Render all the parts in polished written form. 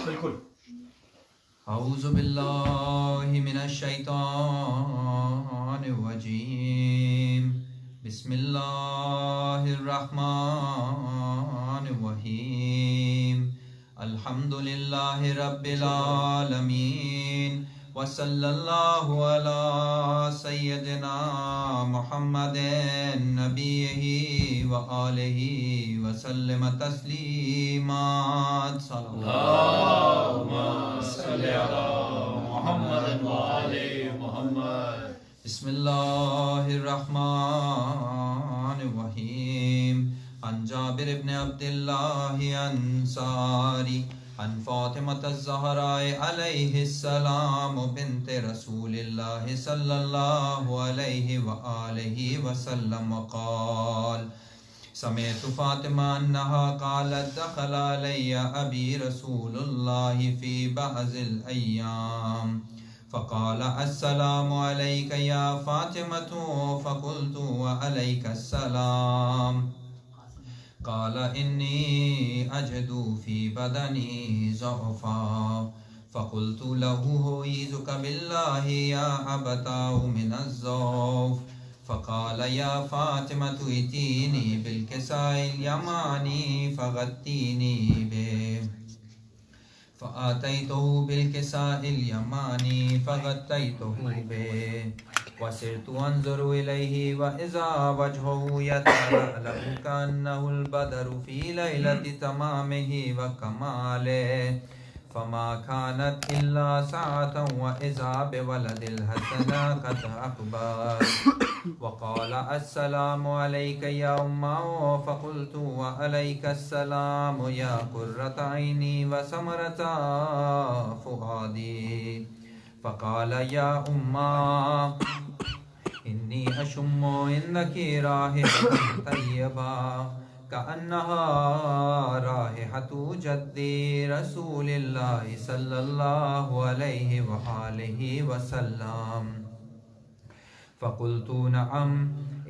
بالکل. اعوذ باللہ من الشیطان الرجیم. بسم اللہ الرحمن الرحیم. الحمد للہ رب العالمین وصلی اللہ علی سیدنا محمد نبیہ وآلہ وسلم تسلیمات. اللہم صلی علی محمد وآل محمد. بسم اللہ الرحمن الرحیم. عن جابر بن عبداللہ انصاری عن فاطمة الزہراء علیہ السلام بنت رسول اللہ صلی اللہ علیہ وآلہ وسلم قال سمعت فاطمہ انہا قالت دخل علی ابی رسول اللہ فی بعض الایام فقال السلام علیک یا فاطمة فقلت وعلیک السلام قال انی اجد فی بدنی ضعفا فقلت له اعوذک باللہ یا ابتاء من الضعف فقال یا فاطمة ائتینی بالکساء الیمانی فغطینی به فآتیته بالکساء الیمانی فغطیته به وسرت انظر الیہ واذا وجهه یتلألأ کأنه البدر فی لیلة تمامه وکماله فما كانت إلا ساعة وإذا بولد الحسن قد أقبل وقال السلام عليك يا أمه فقلت وعليك السلام يا قرة عيني وثمرة فؤادي فقال يا أمه إني أشم عندك رائحة طيبة كأنها رائحة جد رسول الله صلى الله عليه وآله وسلم فقلت نعم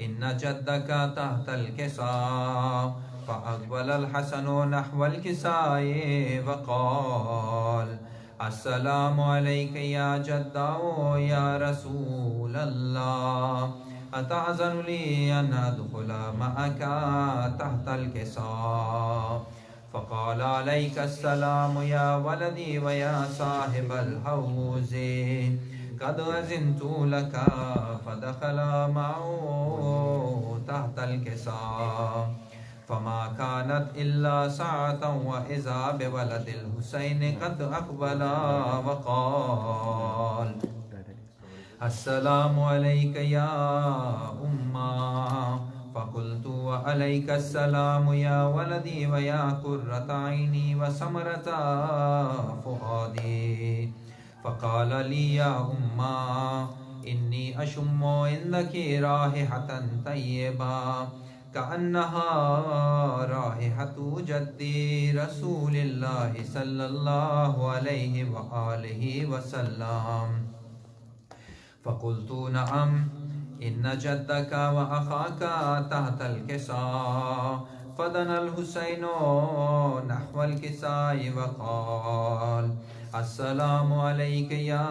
إن جدك تحت الكساء فأقبل الحسن نحو الكساء وقال السلام عليك يا جدا يا رسول الله أتعذر لي أن أدخل معك تحت الكساء فقال عليك السلام يا ولدي ويا صاحب الحوز قد أذنت لك فدخل معه تحت الكساء فما كانت إلا ساعة وإذا بولد الحسين قد أقبل وقال السلام عليك يا أمه فقلت وعليك السلام يا ولدي ويا قرة عيني وثمرة فؤادي فقال لي يا أمه إني أشم عندك رائحة طيبة كأنها رائحة جد رسول الله صلى الله عليه وآله وسلم فقلت نعم إن جدك وأخاك تحت الكساء فدنا الحسين نحو الكساء وقال السلام عليك يا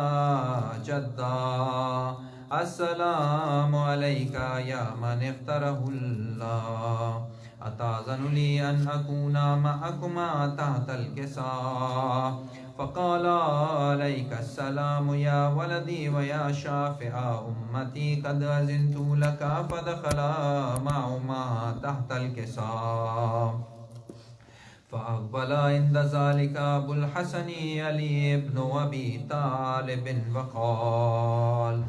جدا السلام عليك يا من اختاره الله أتأذن لي أن أكون معكما تحت الكساء فقال عليك السلام يا ولدي ويا شافع أمتي قد أذنت لك فدخل معهما تحت الكساء فأقبل عند ذلك أبو الحسن علي بن أبي طالب وقال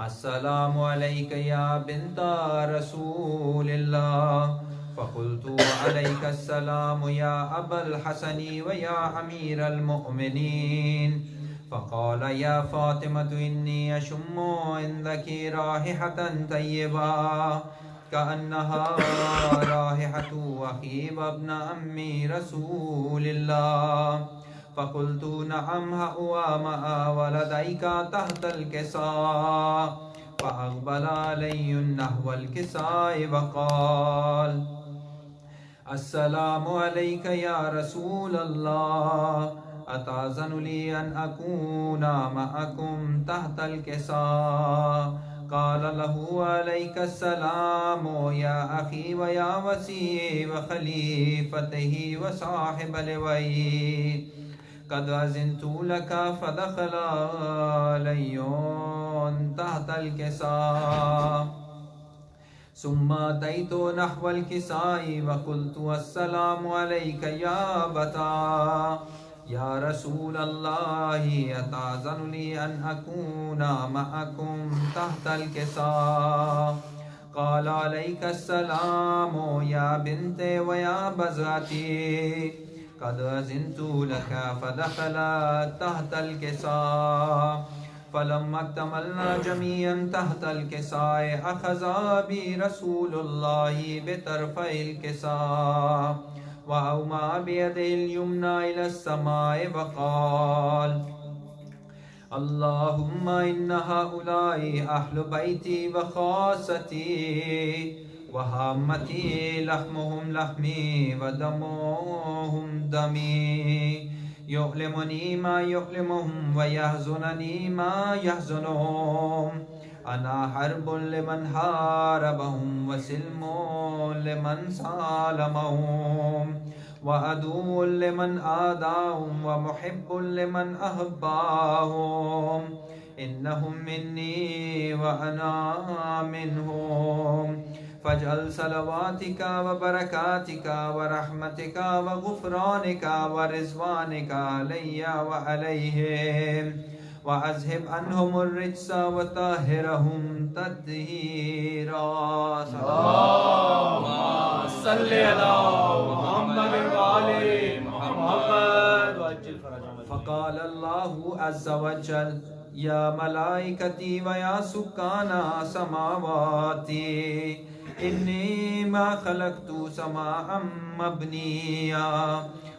السلام عليك يا بنت رسول الله فقلت وعليك السلام يا أبا الحسن ويا أمير المؤمنين فقال يا فاطمة إني أشم عندك رائحة طيبة كأنها رائحة أخي وابن أمي رسول الله فقلت نعم هو مع ولديك تحت الكساء فأقبل علي نحو الكساء وقال السلام عليك يا رسول الله أتأذن لي أن أكون معكم تحت الكساء؟ قال له عليك السلام يا أخي ويا وسيء وخليفته وصاحب لويه، قد أذنت لك. فدخل علي تحت الكساء، ثم أتيت نحو الكساء وقلت السلام عليك يا أبتا. يا رسول الله أتأذن لي أن أكون معكم تحت الكساء؟ قال عليك السلام يا بنتي ويا بزاتي، قد أذنت لك. فدخل تحت الكساء، فلما اكتملنا جميعا تحت الكساء أخذ بي رسول الله بطرفي الكساء وأومأ بيده اليمنى إلى السماء وقال: اللهم إن هؤلاء أهل بيتي وخاصتي وهامتي، لحمهم لحمي ودمهم دمي، يؤلمني ما يؤلمهم ويحزنني ما يحزنهم. أنا حرب لمن حاربهم وسلم لمن سالمهم، وعدو لمن آذاهم ومحب لمن أحباهم. إنهم مني وأنا منهم، فاجعل صلواتك وبركاتك ورحمتك وغفرانك ورضوانك علي وعليهم، وأذهب عنهم الرجس وطهرهم تطهيرا. اللهم صل على محمد وآل محمد وعجل فرجهم. فقال الله عز وجل: يا ملائكتي ويا سكان سماواتي، إني ما خلقت سماء مبنيا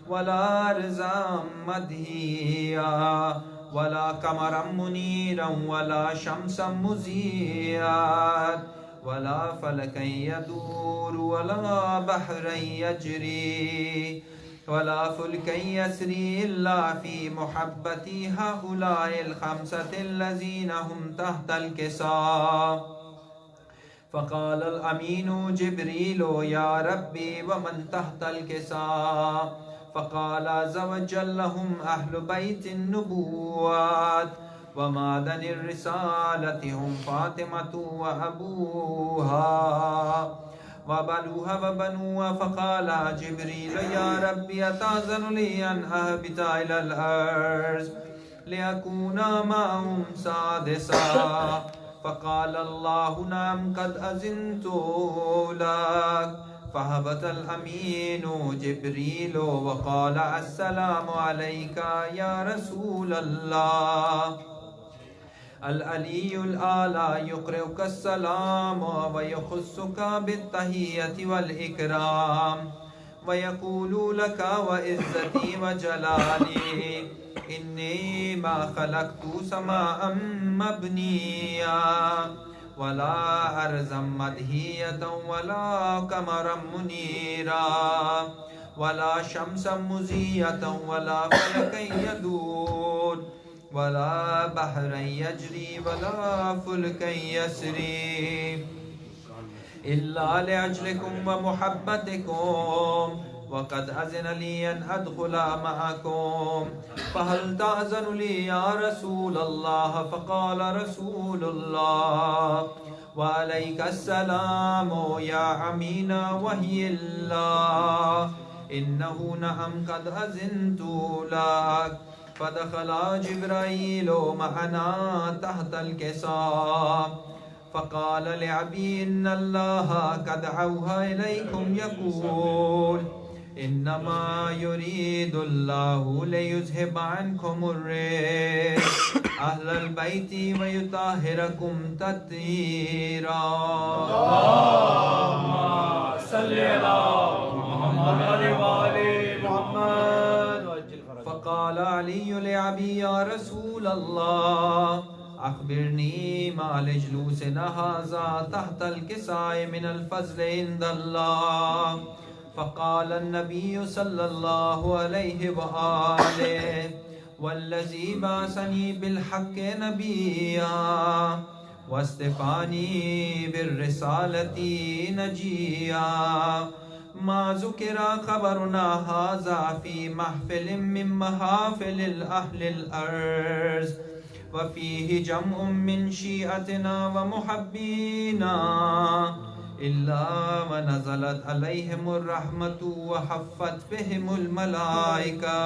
ولا أرضا مدهيا ولا قمرا منيرا ولا شمسا مضيئا ولا فلكا يدور ولا بحرا يجري ولا فلكا يسري إلا في محبة هؤلاء الخمسة الذين هم تحت الكساء. فقال الأمين جبريل: يا ربي ومن تحت الكساء؟ فقال عز وجل: هم أهل بيت النبوات ومعدن الرسالة، هم فاطمة وأبوها وبنوها وبنوها. فقال جبريل: يا ربي أتأذن لي أن أهبط إلى الأرض لأكون معهم سادسا؟ فقال الله: نعم قد أذنت لك. فهبط الأمين جبريل وقال: السلام عليك يا رسول الله. العلي الأعلى يقرئك السلام ويخصك بالتحية والإكرام ويقول لك: وعزتي وجلالي إني ما خلقت سماء مبنيا ولا أرضا مدهية ولا قمرا منيرا ولا شمسا مضيئة ولا فلكا يدور ولا بحرا يجري ولا فلكا يسري إلا لأجلكم ومحبتكم، وقد أذن لي أن أدخل معكم، فهل تأذن لي يا رسول الله؟ فقال رسول الله: وعليك السلام يا أمين وحي الله، إنه نعم قد أذنت لك. فدخل جبرائيل معنا تحت الكساء، فقال لعبي: إن الله قد أوحى إليكم يقول: إنما يريد الله ليذهب عنكم الرجس أهل البيت ويطهركم تطهيرا. اللهم صل على محمد وآل محمد وعجل فرجهم. فقال علي لعبي: يا رسول الله، أخبرني ما لجلوسنا هذا تحت الكساء من الفضل عند الله. فقال النبي صلى الله عليه وآله والذي بعثني بالحق نبيا واصطفاني بالرسالة نجيا ما ذكر خبرنا هذا في محفل من محافل الأهل الأرض وفيه جمع من شيعتنا ومحبينا إلا ونزلت عليهم الرحمة وحفت بهم الملائكة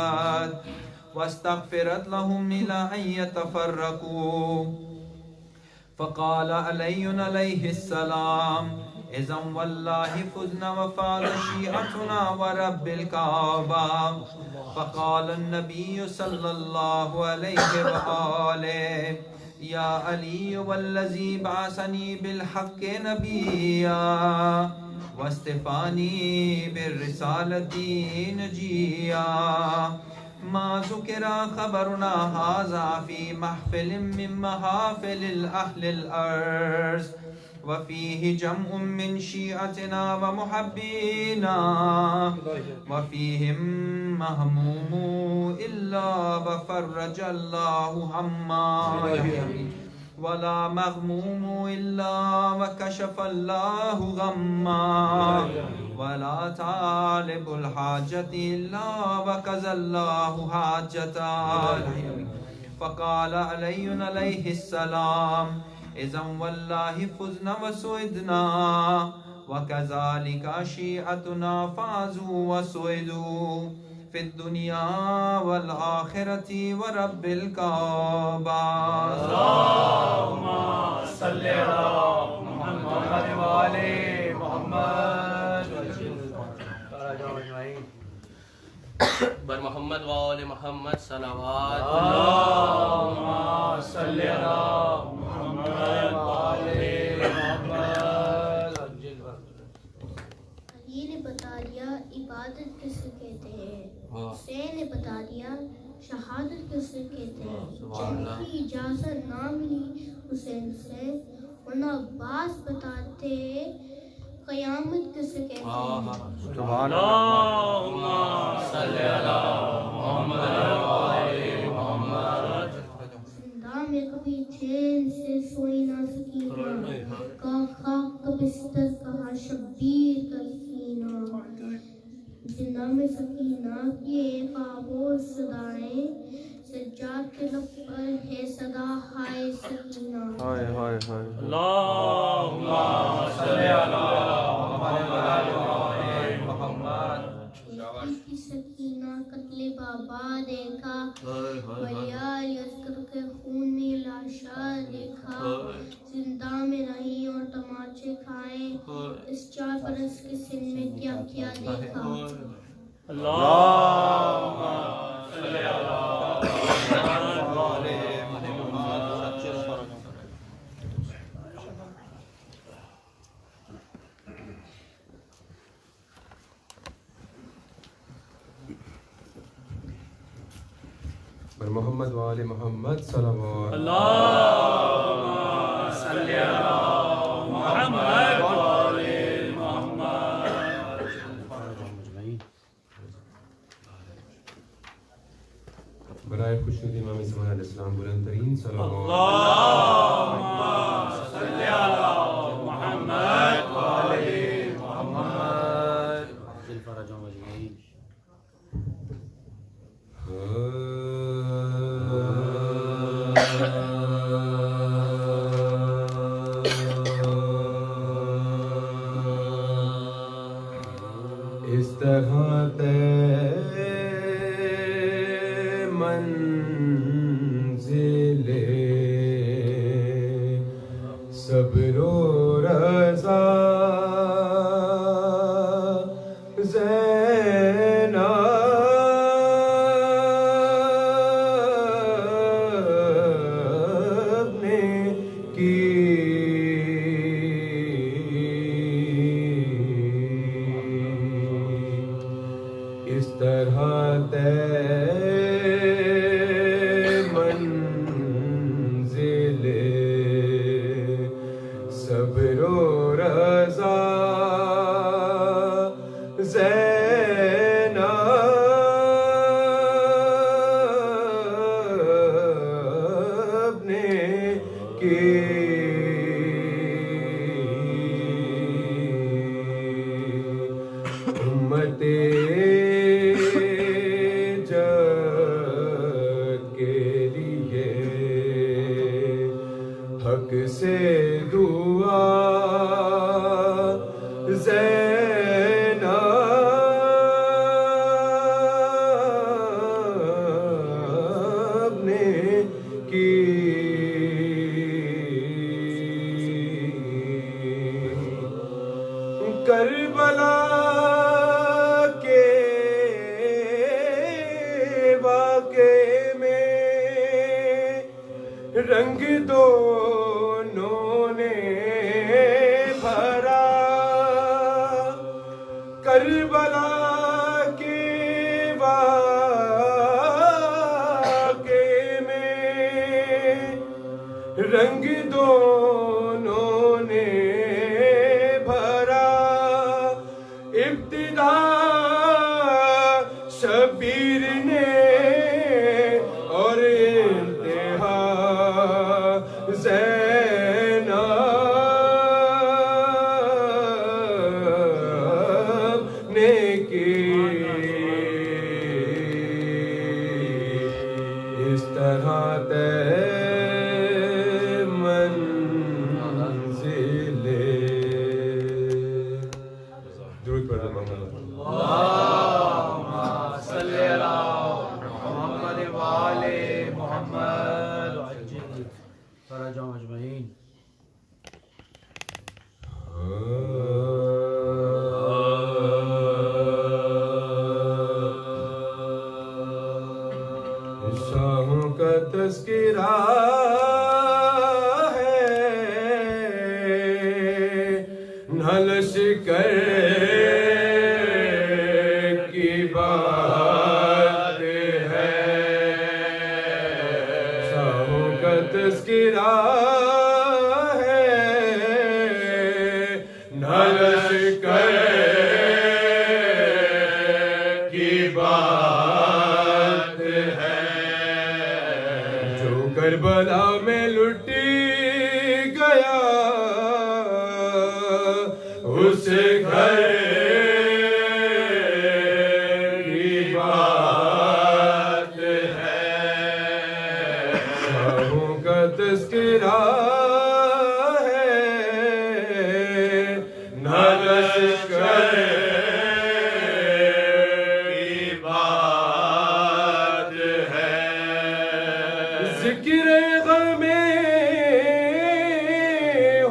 واستغفرت لهم إلى أن يتفرقوا فقال علي عليه السلام إذا والله فزنا وفاز شيعتنا ورب الكعبة فقال النبي صلى الله عليه وآله يا علي والذي بعثني بالحق نبيا واصطفاني بالرسالة نجيا ما ذكر خبرنا هذا في محفل من محافل الأهل الأرض وفيه جمع من شيعتنا ومحبينا وفيهم مهموم إلا وفرج الله هما ولا مغموم إلا وكشف الله غما ولا طالب الحاجة إلا وكذا الله حاجته فقال علي عليه السلام إذا والله فزنا وسعدنا وكذلك شيعتنا فازوا وسعدوا في الدنيا والآخرة ورب الكعبة اللهم صل على محمد وآل محمد بر محمد وآل محمد صلوات اللهم صل على محمد وآل محمد علی نے بتا دیا عبادت کسے کہتے ہیں، حسین نے بتا دیا شہادت کسے کہتے ہیں، جن کی اجازت نہ ملی حسین سے ورنہ عباس بتاتے قیامت کسے کہتے ہیں۔ اللهم صل على محمد وآل محمد زندہ میں کبھی چین سے سوئی نہ سکینہ، کہا خاک کا بستر کہا شبیر کا سینہ، زندہ میں سکینہ کی ایک آغوش صدائیں، سجاد کے لب پر ہے صدا ہائے سکینہ۔ اللهم صل على محمد وآل محمد کی سکینہ قتل بابا دیکھا، ویال یذکر کے خون میں لاشا دیکھا، زندہ میں رہی اور تماچے کھائے، اس 4 برس کے سن میں کیا کیا دیکھا۔ اللهم صل على محمد وآل محمد بر محمد وآل محمد صلوات اللهم صل على محمد وآل محمد برائے خوشنودی امام زمان علیہ السلام بلند ترین صلوات اللهم صل على محمد وآل محمد اس طرح منزل صبر و رضا زینب نے کی اس طرح سے دعا زینب نے کی کربلا کے واقعے میں رنگ دونوں نے بھرا کربلا کے واقعے میں رنگ دونوں نے بھرا ابتدا شبیر نے اور انتہا زینب نے کی اس طرح منزل درود پڑھ محمد اللهم صل على محمد وآل محمد وعجل فرجهم اجمعین. شاہوں کا تذکرہ ہے نہ لشکر کی بات ہے شاہوں کا تذکرہ ہے نہ لشکر کی بات ہے جو کربلا میں لٹی گیا اس گھر کی بات ہے شاہوں کا تذکرہ ہے نہ لشکر کی بات ہے ذکر غم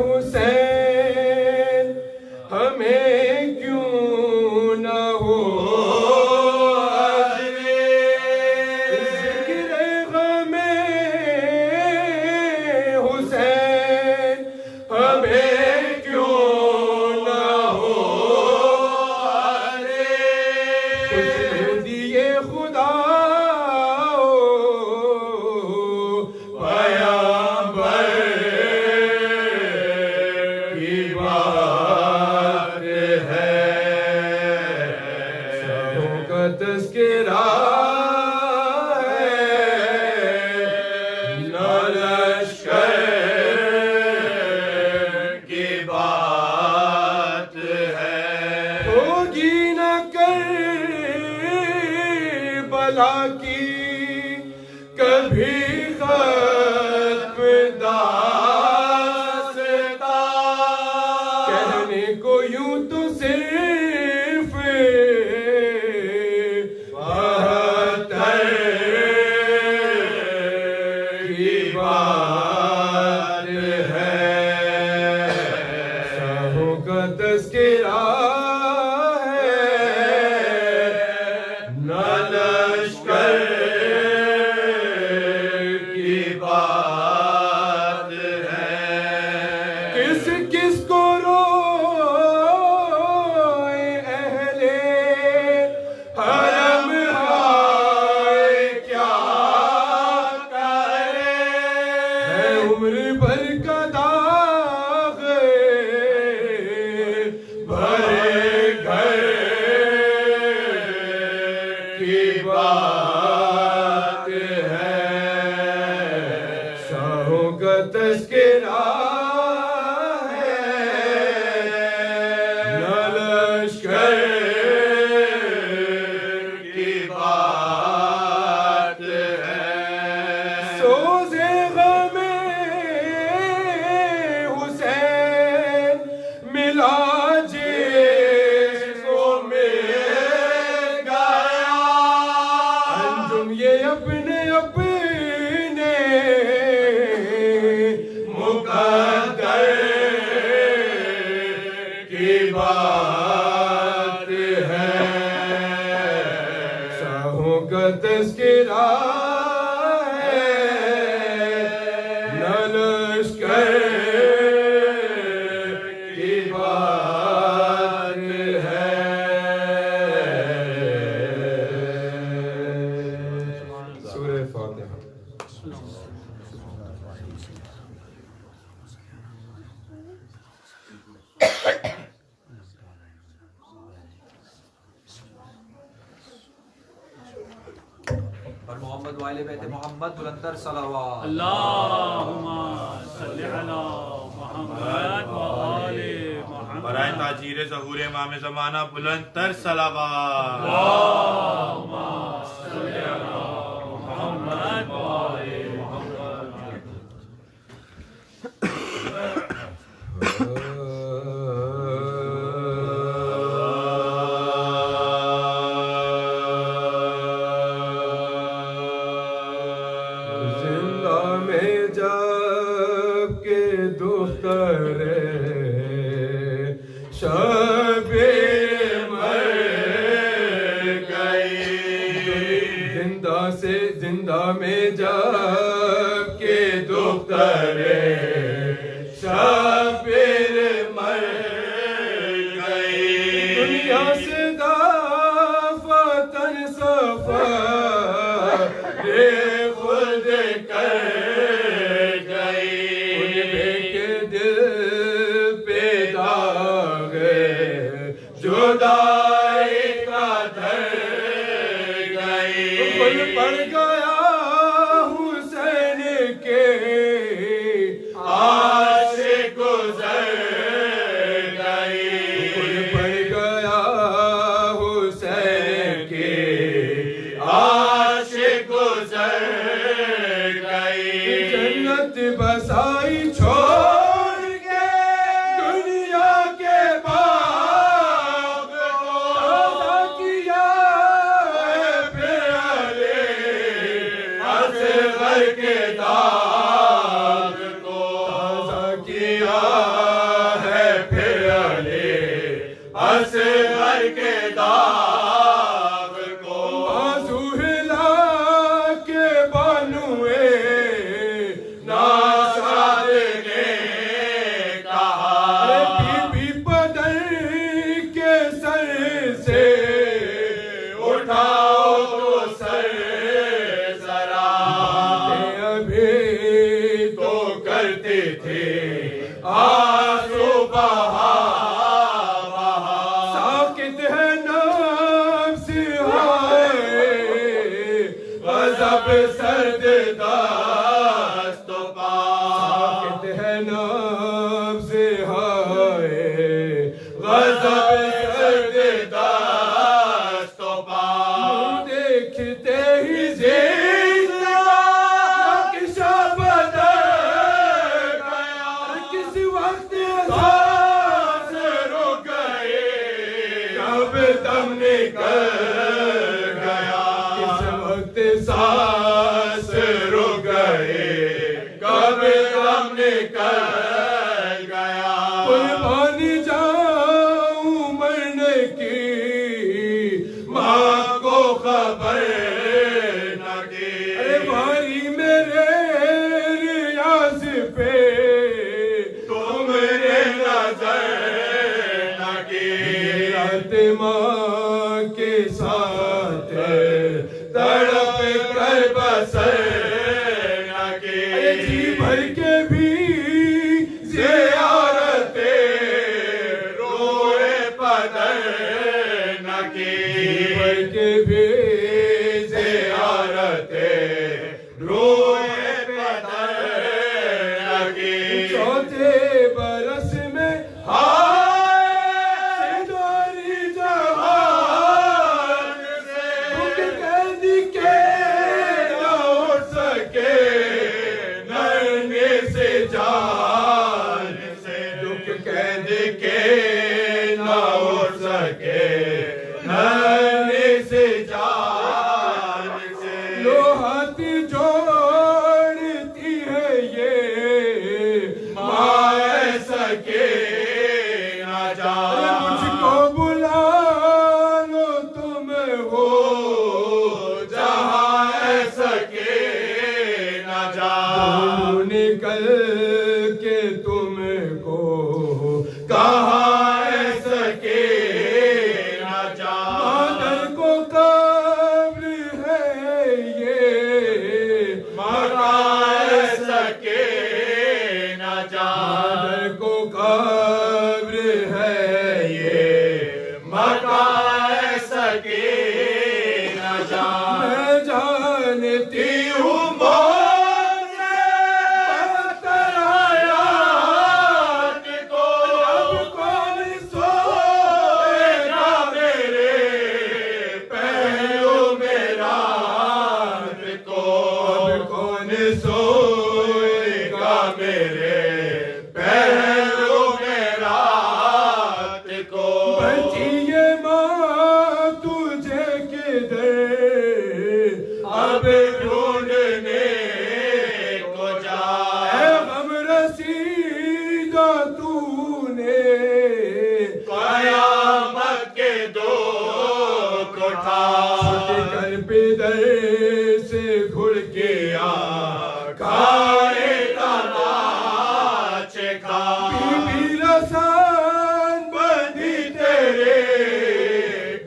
حسین ہمیں کیوں نہ ہو ذکر غم حسین ہمیں کیوں نہ ہو خوش دیے خدا پیامبر کی بات ہے شاہوں کا تذکرہ ہے نہ لشکر کی بات ہے ہوگی نہ کربلا کی کبھی ختم داستان کہنے کو یوں تو صرف 72 کی بات ہے شاہوں کا تذکرہ ہے نہ لشکر کی بات ہے کس کس کو روئے اہل حرم ہائے کیا کرے ہے عمر بھر کا داغ بھرے گھر کی بات ہے شاہوں کا تذکرہ ہے نہ لشکر کی بات ہے سوز غم اپنے مقدر کی بات ہے شاہوں کا تذکرہ اور محمد والے بیت محمد بلندر صلوات اللہم صلی علی محمد و آل محمد برائے تاجیر ظہور امام زمانہ بلند تر صلوات اللہم صلی علی محمد و آل محمد زندہ میں جب کے دختر شبیر مر گئی دنیا سے دافتن سفر خود کر گئی ان کے دل پہ داغ جدائی کا دھر گئی پل پڑ گیا حسین کے عاشق گزر گئی پل پڑ گیا حسین کے عاشق گزر گئی جنت بسائی چھوڑ کے دنیا کے باغ تازہ کیا اصغر کے داغ کو تازہ کیا ہے پھر علی اصغر کے داغ کو بازو ہلا کے بانوئے ناصر نے کہا بی بی بدر کے سر سے اٹھاؤ تو سر تو کرتے تھے آنسو بہا بہا ساکت ہے نفس ہائے غضب سرد دست و پا ساکت ہے نفس ہائے غضب سرد دست و پا دیکھتے ہی دم نکل گیا کس وقت سانس رک گئے کب دم نکل گیا قربانی جاؤں مرنے کی ماں کو خبر نہ کی ارے بھاری میرے ریاض پہ تم نے نظر نہ کی ماں کے ساتھ تڑپ کر بسر نہ کی جی بھر کے بھی زیارت روئے پدر نہ کی جی بھر کے بھی زیارت روئے پدر نہ کی چوتھے برس میں نہ جا نکل کے تم کو کہاں سکے نہ جا مادر کو قبر ہے یہ مکان سکے نہ جا مادر کو قبر ہے یہ مکان سکے نہ جا میں جانتی ہوں موت سے بدتر حیات کو اب کون سوئے گا میرے پہلو میں رات کو اب کون سوئے گا میرے پہلو میں رات کو بچی یہ ماں تجھے کدھر اب ڈھونڈنے کو جا اے غم رسیدہ تو نے قیامت کے دو کوٹھا کر پدر سے گھڑ کے آ کھائے کا ناچ کھا بی رسان بندی تیرے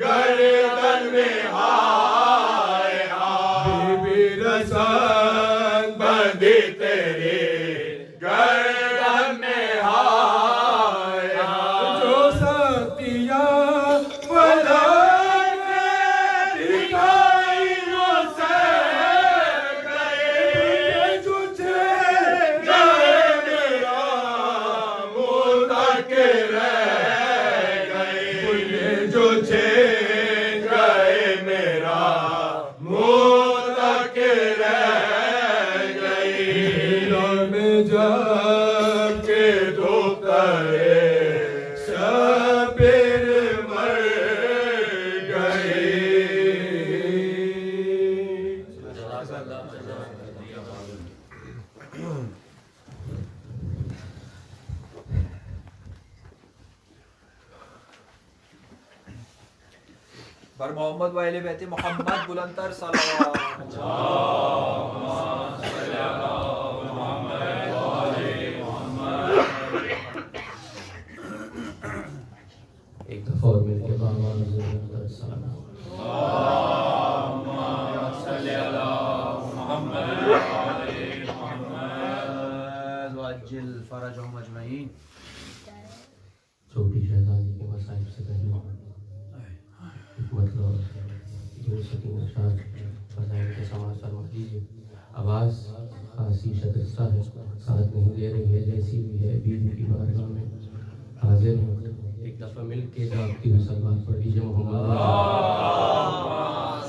گردن میں ہائے ہائے بی رسان بندی تیرے گردن میں ہائے ہائے جو ساتیا ولا دکھائی وہ سے گئے تجھے گئے میرا مردہ کے رہ گئے جو چھے گئے میرا مردہ کے رہ گئے میں جا کے دخترے سبیر مر گئے بر محمد و اہل بیت محمد بلندتر صلوات ایک دفعہ اور مل کے بامان ضرور سلام وعجل فرجهم اجمعین چھوٹی شہزادی کے مصائب سے پہلے حکمت اور جو سکین شاد فضائل کے سماعت فرما دیجیے. آواز خاصی شدستہ ہے، ساتھ نہیں دے رہی ہے، جیسی بھی ہے بیوی کی بارگاہ میں حاضر ہیں. ایک دفعہ مل کے جاگتی ہوئی سلوات پڑھ دیجیے. محمد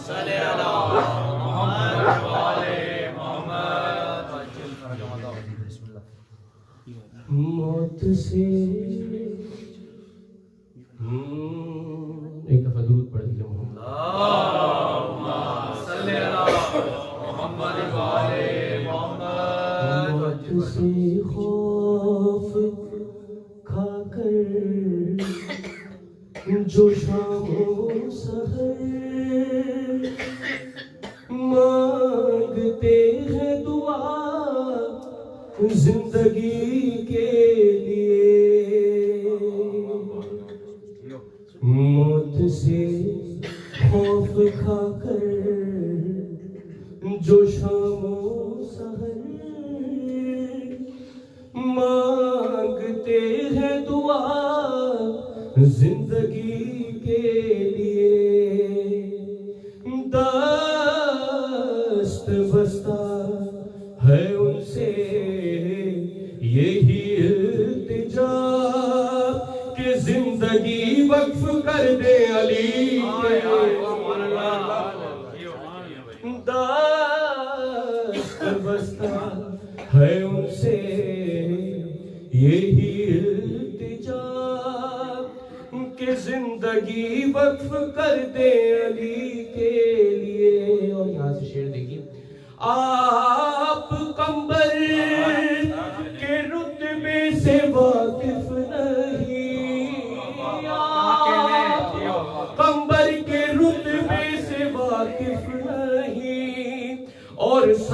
صلی اللہ موت سے ایک دفعہ درود پڑھ دیجیے. محمد موت سے خوف کھا کر جو شام و سحر مانگتے ہیں دعا زندگی کے لیے. موت سے خوف کھا کر جو شام و سحر مانگتے ہیں دعا زندگی کے لیے. دست بستہ ہے ان سے یہی التجا کہ زندگی وقف کر دے علی کے. دست بستہ ہے ان سے یہی التجا کہ زندگی وقف کر دے علی کے لیے. اور یہاں سے شعر دیکھیے. آپ قمبر کے رتبے سے واقف نہیں، قمبر کے رتبے سے واقف نہیں، اور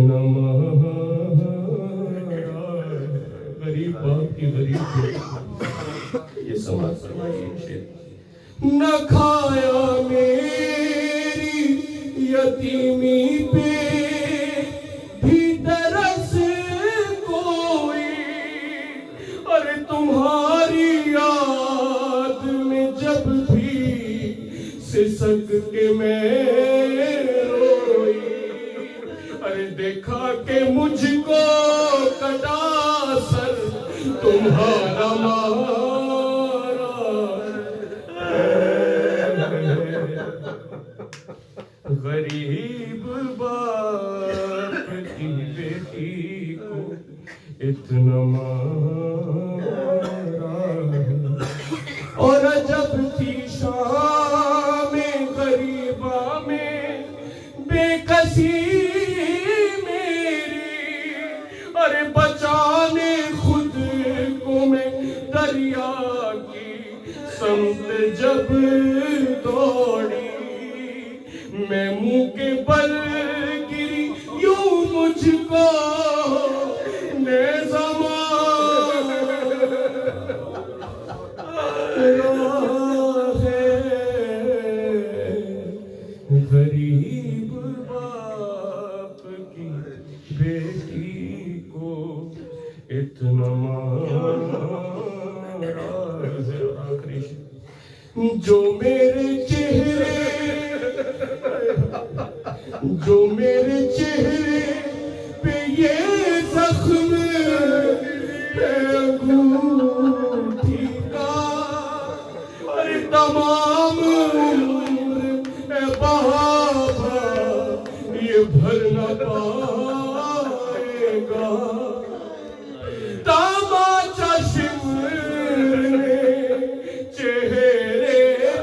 اتنا مارا غریب باپ کی غریب یہ سماعت فرمائیے. نہ کھایا میری یتیمی پہ بھی درس کوئی، ارے تمہاری یاد میں جب بھی سسک کے میں روئی، ارے دیکھا کہ مجھ کو کٹا سر تمہارا مارا. غریب باپ کی بیٹی کو اتنا مارا. اور جب تھی شام غریبہ میں بے کسی میری، ارے بچانے خود کو میں دریا کی سمت جب دوڑی، میں منہ کے بل گری یوں مجھ کو نیزہ مارا ہے. غریب باپ کی بیٹی کو اتنا مارا ہے. آخری جو میرے چہرے پہ یہ زخم انگوٹھی کا، ارے تمام عمر اے بہاوا یہ بھر نہ پائے گا. تماچا شمرنے چہرے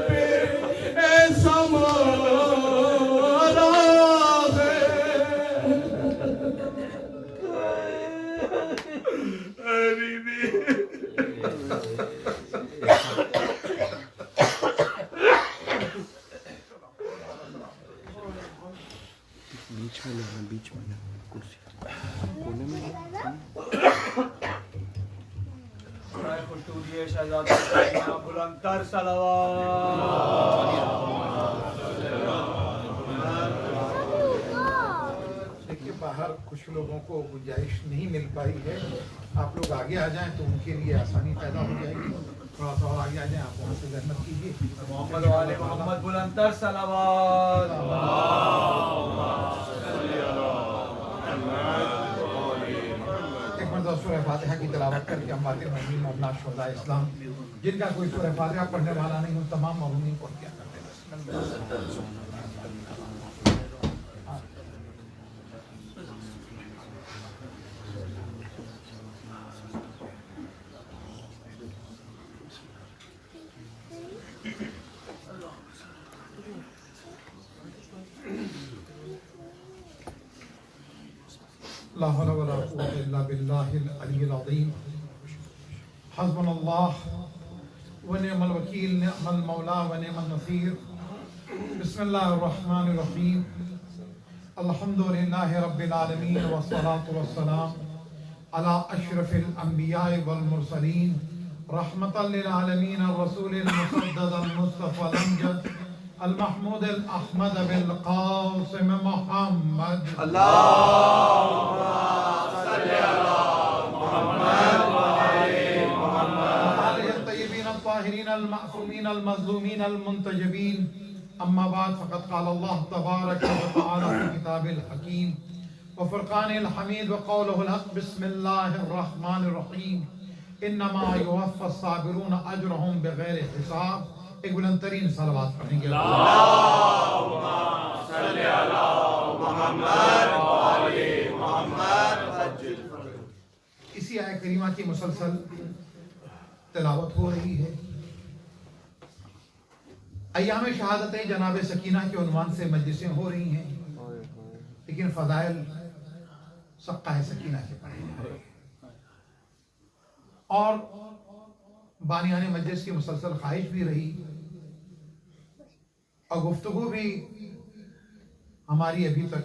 پہ ایسا مارا ہے. بیچ میں کرسی کونے میں شہزادہ بلند تر دیکھیے باہر کچھ لوگوں کو گنجائش نہیں مل پائی ہے، آپ لوگ آگے آ جائیں تو ان کے لیے آسانی پیدا ہو جائے گی. تھوڑا سا اور آگے آ جائیں، آپ وہاں سے زحمت کیجیے. محمد والے محمد بلند تر صلوات. ایک مرتبہ سورہ فاتحہ کی تلاوت کر کے اموات المؤمنین مومنات شہداء اسلام جن کا کوئی سورہ فاتحہ پڑھنے والا نہیں، ان تمام مومنین کو کیا کرتے ہیں. لا حول ولا قوة إلا بالله العلي العظيم. حسبنا الله ونعم الوكيل، نعم المولى ونعم النصير. بسم الله الرحمن الرحيم. الحمد لله رب العالمين والصلاة والسلام على أشرف الأنبياء والمرسلين رحمة للعالمين الرسول المسدد المصطفى الأمجد المحمود الأحمد بالقاسم محمد. اللهم صل على محمد وآل محمد وآله الطيبين الطاهرين المعصومين المظلومين المنتجبين. أما بعد، فقد قال الله تبارك وتعالى في كتابه الحكيم وفرقانه الحميد وقوله الحق. بسم الله الرحمن الرحيم. إنما يوفى الصابرون أجرهم بغير حساب. ایک بلند ترین صلوات پڑھیں گے. اللہم صلی علی محمد وآل محمد. اسی آیت کریمہ کی مسلسل تلاوت ہو رہی ہے. ایام شہادت جناب سکینہ کے عنوان سے مجلسیں ہو رہی ہیں، لیکن فضائل سقہ سکینہ کے پڑھے جا رہے ہیں. اور بانیان مجلس کی مسلسل خواہش بھی رہی اور گفتگو بھی ہماری ابھی تک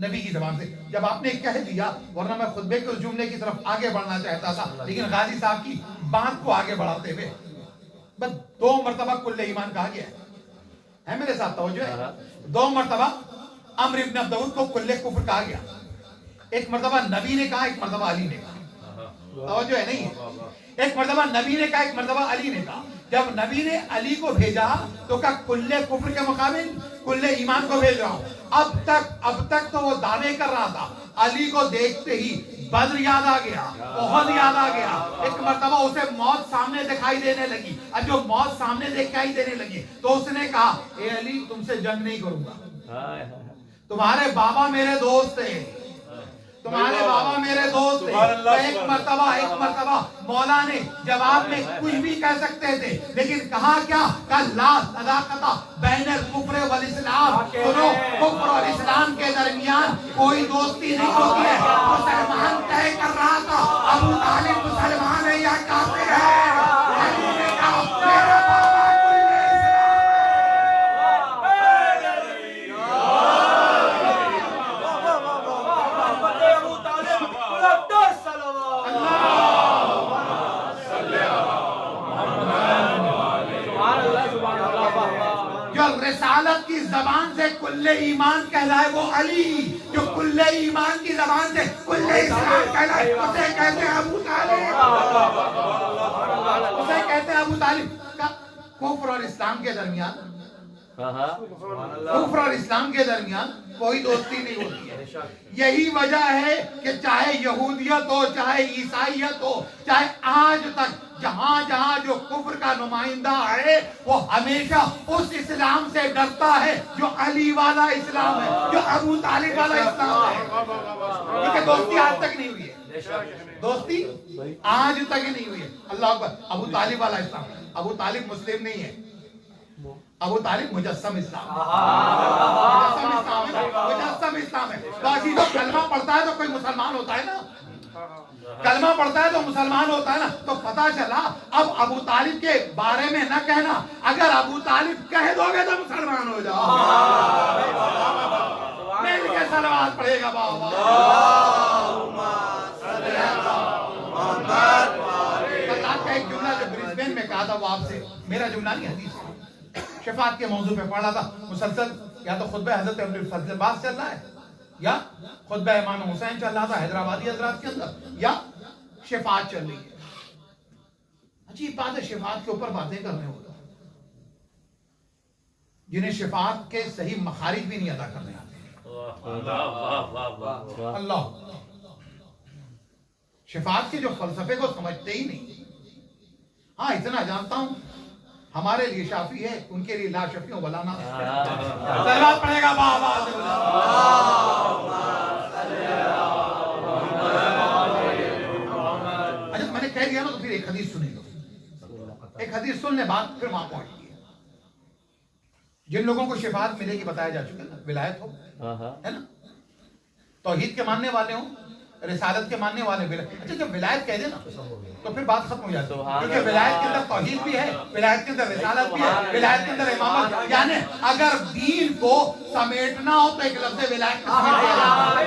نبی کی زبان سے جب آپ نے کہہ دیا، ورنہ میں خطبے کے اس جملے کی طرف آگے بڑھنا چاہتا تھا، لیکن غازی صاحب کی بات کو آگے بڑھاتے ہوئے بس 2 مرتبہ کل ایمان کہا گیا ہے میرے ساتھ توجہ ہے، 2 مرتبہ عمرو ابن عبد العزیز کو کل کفر کہا گیا، ایک مرتبہ نبی نے کہا، ایک مرتبہ علی نے کہا، توجہ ہے نہیں ہے، ایک مرتبہ نبی نے کہا، ایک مرتبہ علی نے کہا۔ جب نبی نے علی کو بھیجا تو کہا کل کفر کے مقابل کل ایمان کو بھیج رہا ہوں۔ اب تک تو وہ دعوے کر رہا تھا، علی کو دیکھتے ہی بدر یاد آ گیا، احد یاد آ گیا، ایک مرتبہ اسے موت سامنے دکھائی دینے لگی، اب جو موت سامنے دکھائی دینے لگی تو اس نے کہا اے علی تم سے جنگ نہیں کروں گا، تمہارے بابا میرے دوست تھے، تمہارے بابا میرے دوست تھے۔ ایک مرتبہ مولا نے جواب میں کچھ بھی کہہ سکتے تھے، لیکن کہا کیا؟ کہ لا صداقت بین الکفر والاسلام، سنو کفر اور اسلام کے درمیان کوئی دوستی نہیں ہوتی ہے۔ مسلمان طے کر رہا تھا ابو طالب مسلمان ہے یا کافر ہے، علی نے کہا میرا بابا رسالت کی زبان سے کل ایمان کہلائے وہ علی، جو کل ایمان کی زبان سے کل اسلام کہلائے اسے کہتے ہیں ابو طالب، اسے کہتے ہیں ابو طالب۔ کفر اور اسلام کے درمیان کفر اور اسلام کے درمیان کوئی دوستی نہیں ہوتی ہے۔ یہی وجہ ہے کہ چاہے یہودیت ہو، چاہے عیسائیت ہو، چاہے آج تک جہاں جہاں جو کفر کا نمائندہ ہے وہ ہمیشہ اس اسلام سے ڈرتا ہے جو علی والا اسلام ہے، جو ابو طالب والا اسلام ہے، کیونکہ دوستی آج تک نہیں ہوئی ہے، دوستی آج تک ہی نہیں ہوئی ہے۔ اللہ اکبر، ابو طالب والا اسلام، ابو طالب مسلم نہیں ہے، ابو طالب مجسم اسلام ہے، مجسم اسلام ہے۔ باقی جو کلمہ پڑھتا ہے تو کوئی مسلمان ہوتا ہے نا، کلمہ پڑھتا ہے تو مسلمان ہوتا ہے نا، تو پتہ چلا اب ابو طالب کے بارے میں نہ کہنا، اگر ابو طالب کہہ دو گے تو مسلمان ہو جاؤ۔ مل کے صلوات پڑھے گا بابا۔ اللہ کا ایک جملہ جو برسبین میں کہا تھا وہ آپ سے، میرا جملہ نہیں حدیث ہے، شفاعت کے موضوع پہ پڑھ رہا تھا مسلسل، یا تو خطبہ حضرت عبدالفضل عباس چل رہا ہے، یا خطبہ امام حسین چل رہا تھا حیدرآبادی حضرات کے اندر، یا شفاعت چل رہی ہے۔ عجیب بات ہے، شفاعت کے اوپر باتیں کرنے ہوتا ہے جنہیں شفاعت کے صحیح مخارج بھی نہیں ادا کرنے آتے۔ اللہ، شفاعت کے جو فلسفے کو سمجھتے ہی نہیں۔ ہاں اتنا جانتا ہوں، ہمارے لیے شافی ہے، ان کے لیے لا شفیع ولا ناصر۔ صلوات پڑھے گا بابا۔ اچھا میں نے کہہ دیا نا تو پھر ایک حدیث سنیں گے، ایک حدیث سننے بعد پھر وہاں پہنچ گئے۔ جن لوگوں کو شفاعت ملے گی بتایا جا چکا نا، ولایت ہو ہے نا، توحید کے ماننے والے ہوں، رسالت کے ماننے والے ولایت۔ اچھا جب ولایت کہہ دے نا تو پھر بات ختم ہو جاتی ہے، کیونکہ ولایت کے اندر توحید بھی ہے، ولایت کے اندر رسالت بھی ہے، ولایت کے اندر امامت، یعنی اگر دین کو سمیٹنا ہو تو ایک لفظ ولایت میں سمیٹ دیا جاتا ہے،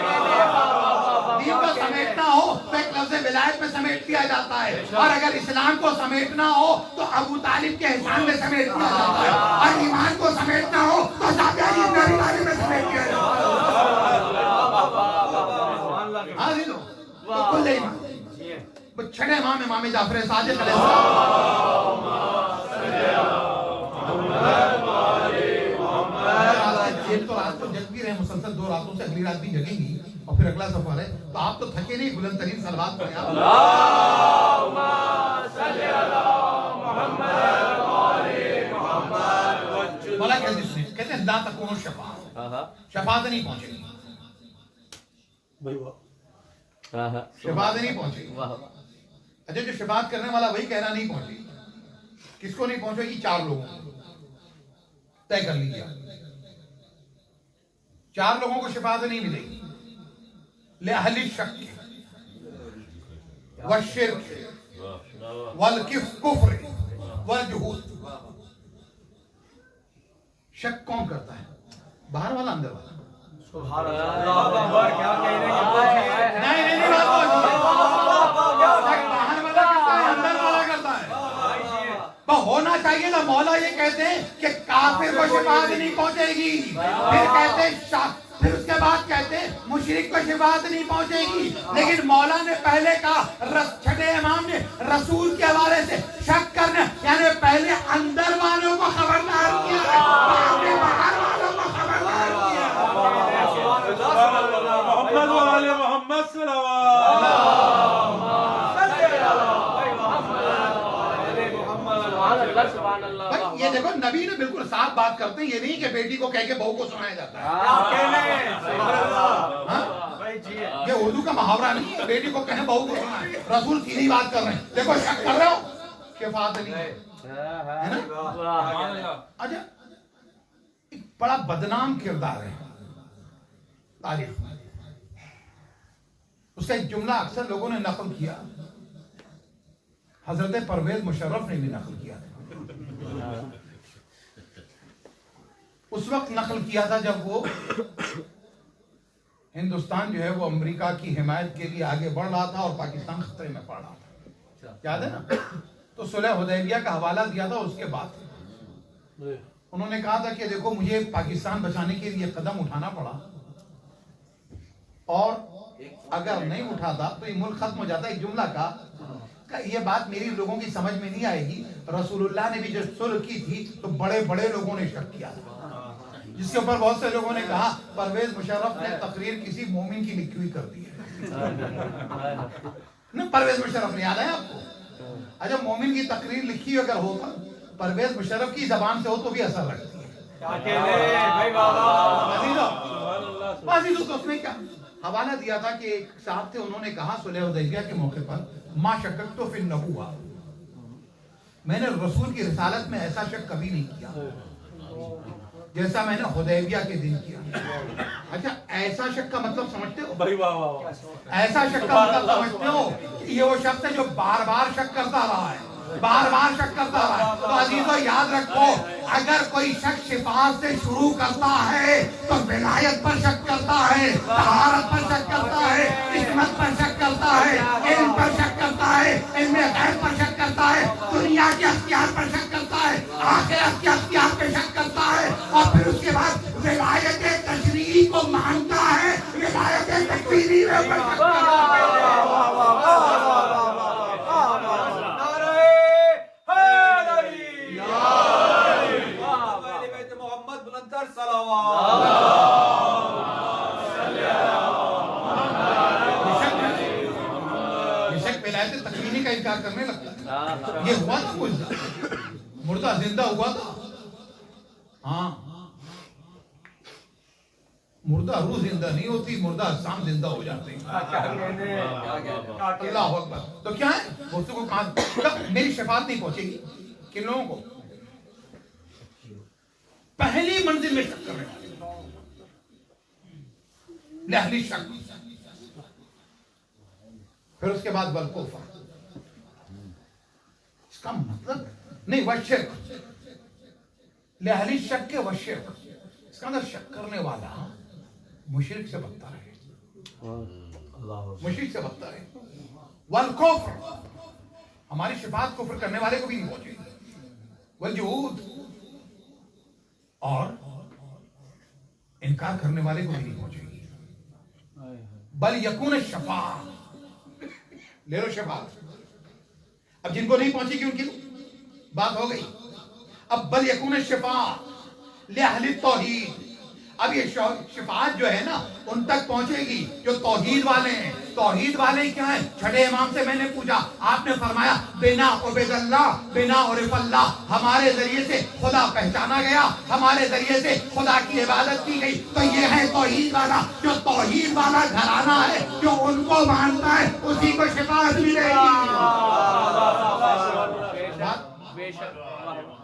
دین کو سمیٹنا ہو تو ایک لفظ ولایت میں سمیٹ دیا جاتا ہے، اور اگر اسلام کو سمیٹنا ہو تو ابو طالب کے احسان میں سمیٹ دیا جاتا ہے، اور ایمان کو سمیٹنا ہو تو صحابہ کی طالب میں سمیٹ دیا جاتا ہے۔ ہاں جی تو کل ایمان چھڑے امام جعفر صادق علیہ السلام، جیل تو رات کو جگ بھی رہے مسلسل، 2 راتوں سے اگلی رات بھی جگیں گی اور پھر اگلا سفر ہے، تو آپ تو تھکے نہیں، بلند ترین صلوات پڑھیں آپ۔ اللہم صلی علی محمد۔ مولا کی حدیث سنیں، کہتے ہیں لا تکون الشفاعۃ، شفاعت نہیں پہنچے گی، شفاعت نہیں پہنچے گی۔ اچھا جو شفاعت کرنے والا وہی کہہ رہا نہیں پہنچے گی، کس کو نہیں پہنچے گی؟ 4 لوگوں کو طے کر لیجیے، 4 لوگوں کو شفاعت نہیں ملے گی۔ لأہل الشک والشرک والکفر والجحود۔ شک کون کرتا ہے؟ باہر والا اندر والا؟ سبحان اللہ اکبر کیا کہہ رہے ہیں نہیں بات باہر والا کرتا ہے اندر والا کرتا ہے ہونا چاہیے نا مولا یہ کہتے ہیں کہ کافر کو شفاعت نہیں پہنچے گی پھر کہتے ہیں پھر اس کے بعد کہتے ہیں مشرک کو شفاعت نہیں پہنچے گی لیکن مولا نے پہلے کہا چھٹے امام نے رسول کے حوالے سے شک کرنا یعنی پہلے اندر والوں کو خبردار کیا بعد میں باہر والوں کو خبردار کیا محمد والے محمد صلوات یہ دیکھو نبی نے بالکل صاف بات کرتے ہیں یہ نہیں کہ بیٹی کو کہہ کے بہو کو سنایا جاتا ہے یہ اردو کا محاورہ نہیں ہے بیٹی کو کہیں بہو کو سنائے رسول سیدھی بات کر رہے ہیں دیکھو شک کر رہے ہو شفاعت نہیں ہے اچھا ایک بڑا بدنام کردار ہے تاریخ میں اس کا ایک جملہ اکثر لوگوں نے نقل کیا حضرت پرویز مشرف نے بھی نقل کیا تھا اس وقت نقل کیا تھا جب وہ ہندوستان جو ہے وہ امریکہ کی حمایت کے لیے آگے بڑھ رہا تھا اور پاکستان خطرے میں پڑ رہا تھا یاد ہے نا تو صلح حدیبیہ کا حوالہ دیا تھا اس کے بعد انہوں نے کہا تھا کہ دیکھو مجھے پاکستان بچانے کے لیے قدم اٹھانا پڑا اور اگر نہیں اٹھاتا تو یہ ملک ختم ہو جاتا ایک جملہ کا یہ بات میری لوگوں کی سمجھ میں نہیں آئے گی رسول اللہ نے بھی جو صلح کی تھی تو بڑے بڑے لوگوں نے شک کیا جس کے اوپر بہت سے لوگوں نے کہا پرویز مشرف نے تقریر کسی مومن کی لکھی ہوئی کر دی ہے پرویز مشرف نے یاد ہے آپ کو اچھا مومن کی تقریر لکھی اگر ہو پرویز مشرف کی زبان سے ہو تو بھی اثر رکھتی ہے اس نے کیا حوالہ دیا تھا کہ ایک صاحب تھے انہوں نے کہا صلح حدیبیہ کے موقع پر ما شککت فی النبوہ میں نے رسول کی رسالت میں ایسا شک کبھی نہیں کیا جیسا میں نے حدیبیہ کے دن کیا اچھا ایسا شک کا مطلب سمجھتے ہو ایسا شک کا مطلب سمجھتے ہو یہ وہ شخص ہے جو بار بار شک کرتا رہا ہے بار بار شک کرتا رہا ہے تو عزیزو یاد رکھو اگر کوئی شخص شفاعت سے شروع کرتا ہے تو ولایت پر شک کرتا ہے طہارت پر شک کرتا ہے عصمت پر شک کرتا ہے علم پر شک کرتا ہے علم غیب پر شک کرتا ہے دنیا کے اختیار پر شک کرتا ہے آخرت کے اختیار پہ شک کرتا ہے اور پھر اس کے بعد ولایت تشریعی کو مانتا ہے ولایت تکوینی میں پر شک کرتا ہے تکوینی کا انکار کرنے لگتا ہے یہ ہوا تھا کچھ مردہ زندہ ہوا تھا ہاں مردہ روح زندہ نہیں ہوتی مردہ اجسام زندہ ہو جاتے ہیں اللہ اکبر تو کیا ہے دوستوں کو کہاں میری شفاعت نہیں پہنچے گی کن لوگوں کو پہلی منزل میں شک کرنے والے لہلی شک پھر اس کے بعد بالکوفہ اس کا مطلب نہیں وشرک لہلی شک کے وشرک اس کا اندر شک کرنے والا مشرک سے بدتر ہے مشرک سے بدتر ہے والکفر ہماری شفاعت کفر کرنے والے کو بھی نہیں پہنچے گی والجحود اور انکار کرنے والے کو بھی نہیں پہنچے گی بل یکون الشفاعہ لے لو شفاعت اب جن کو نہیں پہنچے گی ان کی بات ہو گئی اب بل یکون الشفاعہ لأہل التوحید اب یہ شفاعت جو ہے نا ان تک پہنچے گی جو توحید والے ہیں توحید والے کیا ہیں چھٹے امام سے میں نے پوچھا آپ نے فرمایا بنا عبید اللہ بنا عرف اللہ ہمارے ذریعے سے خدا پہچانا گیا ہمارے ذریعے سے خدا کی عبادت کی گئی تو یہ ہے توحید والا جو توحید والا گھرانہ ہے جو ان کو مانتا ہے اسی کو شفاعت ملے گی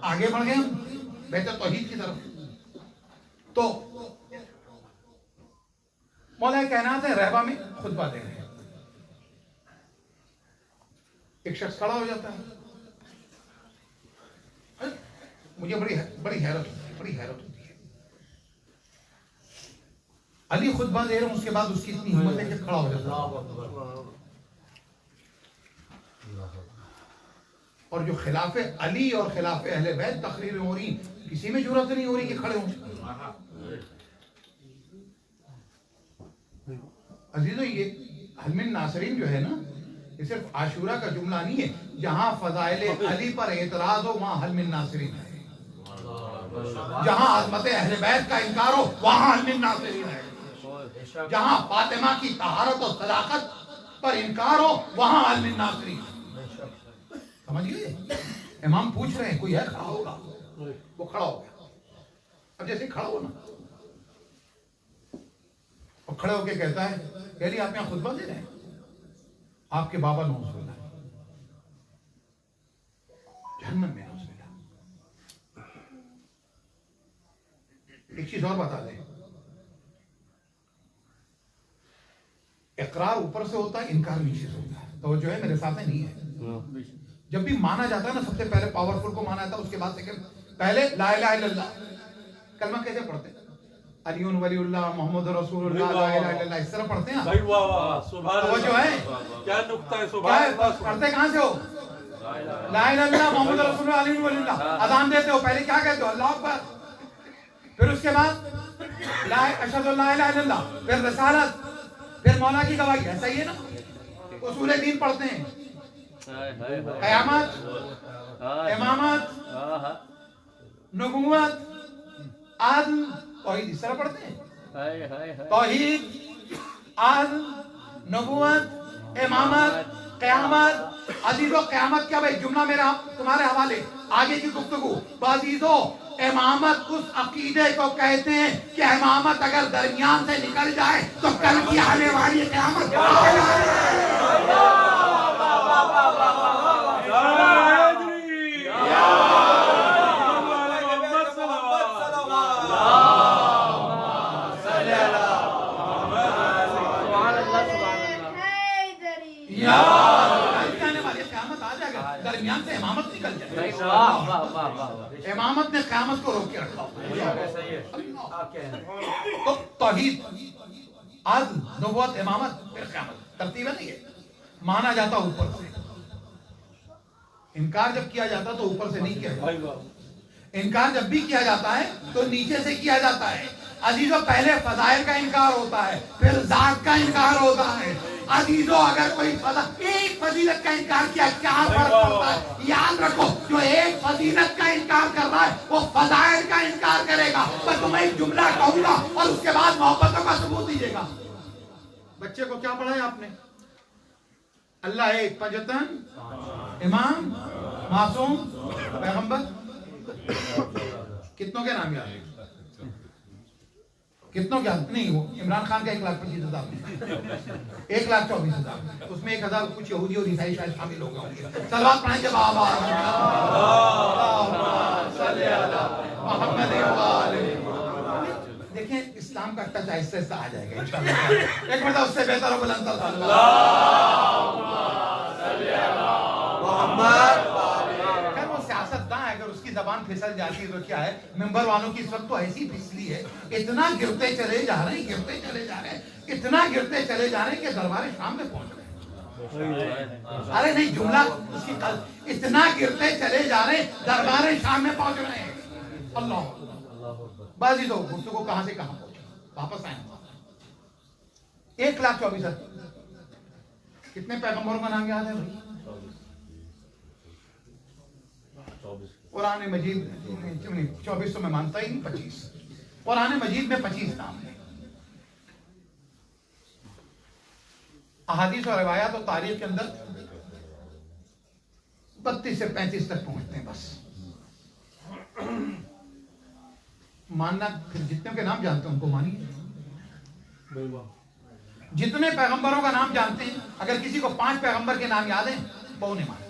آگے بڑھ گئے ہم بہتر توحید کی طرف تو مولا کائنات ہے رہبہ میں خطبہ دے رہے ہیں ایک شخص کھڑا ہو جاتا ہے مجھے بڑی حیرت ہوتی ہے علی خطبہ دے رہے ہیں، اس کے بعد اس کی اتنی ہمت ہے کہ کھڑا ہو جاتا ہے. اور جو خلاف علی اور خلاف اہل بیت تقریریں ہو رہی، کسی میں جرأت نہیں ہو رہی کہ کھڑے ہوں. عزیزو یہ حل من ناصرین جو ہے نا، یہ صرف عاشورہ کا جملہ نہیں ہے. جہاں فضائل علی پر اعتراض ہو وہاں حل من ناصرین ہے. جہاں عظمت اہل بیت کا انکار ہو وہاں حل من ناصرین ہے. جہاں فاطمہ کی طہارت و صداقت پر انکار ہو وہاں حل من ناصرین ہے. سمجھ گئے؟ امام پوچھ رہے ہیں کوئی ہے کھڑا ہوگا، وہ کھڑا ہو گیا. اب جیسے کھڑا ہو نا، اور کھڑے ہو کے کہتا ہے کہ علی آپ یہاں خطبہ دے رہے ہیں، آپ کے بابا نوز باللہ جہنم میں نوز باللہ. ایک چیز اور بتا دیں، اقرار اوپر سے ہوتا ہے، انکار نیچے سے ہوتا ہے. توجہ ہے میرے ساتھ نہیں ہے؟ جب بھی مانا جاتا ہے نا، سب سے پہلے پاورفل کو مانا جاتا ہے، اس کے بعد سیکنڈ پہلے لا الہ الا اللہ. کلمہ کیسے پڑھتے ہیں؟ علی ولی اللہ محمد رسول اللہ لا الہ الا اللہ، اس طرح پڑھتے ہیں. توجہ ہے؟ کیا نقطہ ہے؟ سبحان اللہ. پڑھتے کہاں سے ہو؟ لا الہ الا اللہ محمد رسول اللہ علی ولی اللہ. اذان دیتے ہو پہلے کیا کہتے ہو؟ اللہ اکبر. پھر اس کے بعد اشہد ان لا الہ الا اللہ، پھر رسالت، پھر مولا کی گواہی. ایسا ہی ہے نا؟ اصول دین پڑھتے ہیں، قیامت، امامت، نبوت، عدل، توحید، اس طرح پڑھتے ہیں. توحید، عدل، نبوت، امامت، قیامت. عزیزو قیامت کیا بھائی؟ جملہ میرا تمہارے حوالے، آگے کی گفتگو. تو عزیزو امامت اس عقیدے کو کہتے ہیں کہ امامت اگر درمیان سے نکل جائے تو کل کی آنے والی قیامت درمیان سے امامت نکل جائے. امامت نے قیامت کو روک کے رکھا. تو توحید، عدل، نبوت، امامت، پھر قیامت، ترتیب نہیں ہے. مانا جاتا اوپر سے، انکار جب کیا جاتا تو اوپر سے نہیں کیا جاتا. انکار جب بھی کیا جاتا ہے تو نیچے سے کیا جاتا ہے. عزیزو پہلے فضائل کا انکار ہوتا ہے، پھر ذات کا انکار ہوتا ہے. عزیزو اگر کوئی ایک فضیلت کا انکار کیا کیا فرق پڑتا ہے؟ یاد رکھو، جو ایک فضیلت کا انکار کر رہا ہے وہ فضائل کا انکار کرے گا. میں تمہیں ایک جملہ کہوں گا اور اس کے بعد محبتوں کا ثبوت دیجیے گا. بچے کو کیا پڑھایا آپ نے؟ اللہ ایک، پنجتن، امام، معصوم، پیغمبر. کتنوں کے نام یاد ہے؟ کتنوں کیا نہیں؟ وہ عمران خان کا 1,25,000 میں 1,24,000، اس میں 1,000 کچھ یہودی اور عیسائی شاید شامل ہو گئے ہوں گے. صلوات پڑھیں جب آبا محمد. دیکھیں اسلام کا ٹچ آہستہ آہستہ آ جائے گا انشاءاللہ. ایک مرتبہ اس سے بہتر ہو بلند تر اگر اس کی زبان پھسل جاتی ہے تو کیا ہے؟ ممبر والوں کی اس وقت تو ایسی پھسلی ہے، اتنا گرتے چلے جا رہے ہیں، گرتے چلے جا رہے ہیں، اتنا گرتے چلے جا رہے ہیں کہ دربار شام میں پہنچ رہے ہیں. ارے نہیں، جملہ اس کی اتنا گرتے چلے جا رہے ہیں دربار شام میں پہنچ رہے ہیں. اللہ بازی دو گفتگو کہاں سے کہاں پہنچے، واپس آئیں. 1,24,000. کتنے پیغمبروں کا نام یاد ہے بھائی؟ قرآن مجید 24 تو میں مانتا ہی نہیں، 25. قرآن مجید میں 25 نام ہیں. احادیث اور روایات اور تاریخ کے اندر 32 سے 35 تک پہنچتے ہیں بس. ماننا پھر جتنے کے نام جانتے ہیں ان کو مانیے. جتنے پیغمبروں کا نام جانتے ہیں، اگر کسی کو 5 پیغمبر کے نام یاد ہیں وہ انہیں مانے،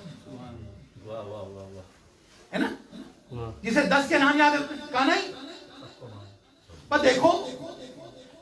ہے نا؟ جسے 10 کے نام یاد ہے کہا نہیں. پر دیکھو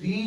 3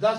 10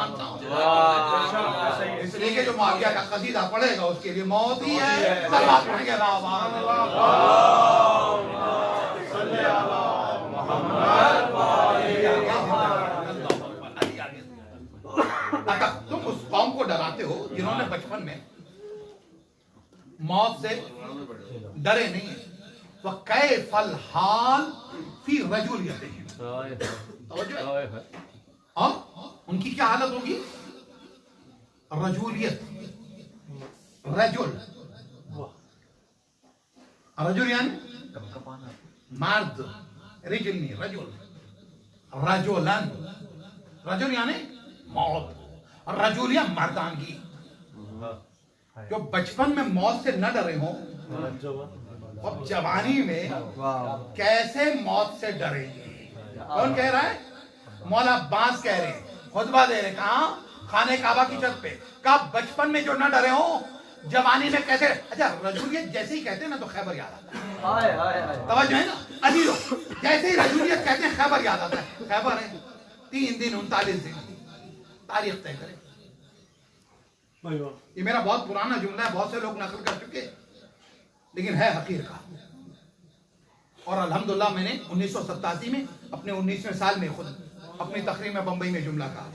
مانتا ہوں. اس لیے کہ جو معاویہ کا قصیدہ پڑھے گا اس کے لیے موت ہی ہے. سب آپ پڑھیں گے اگر تم اس قوم کو ڈراتے ہو جنہوں نے بچپن میں موت سے ڈرے نہیں ہیں, وَكَيْفَ الْحَالِ فِي رَجُولِيَتِهِمْ, اور ان کی کیا حالت ہوگی؟ رجولیت. رجل, رجل یعنی مرد, رجل نہیں, رجل. رجلن, رجل یعنی موت, رجولیہ مردانگی. جو بچپن میں موت سے نہ ڈرے ہوں اب جوانی میں کیسے موت سے ڈریں گے؟ کون کہہ رہا ہے؟ مولا عباس کہہ رہے ہیں, خطبہ دے رہے, کہاں؟ خانہ کعبہ کی چھت پہ. کہا بچپن میں جو نہ ڈرے ہوں جوانی میں کیسے. اچھا رجولیت جیسے ہی کہتے ہیں نا تو خیبر یاد آتا ہے. توجہ ہے نا عزیزو, جیسے ہی رجولیت کہتے ہیں خیبر یاد آتا ہے. خیبر ہے 3 دن 39 دن, تاریخ طے کرے. یہ میرا بہت پرانا جملہ ہے, بہت سے لوگ نقل کر چکے, لیکن ہے حقیر کا. اور الحمدللہ میں نے 1987 میں اپنے 19ویں سال میں خود اپنی تقریر میں بمبئی میں جملہ کہا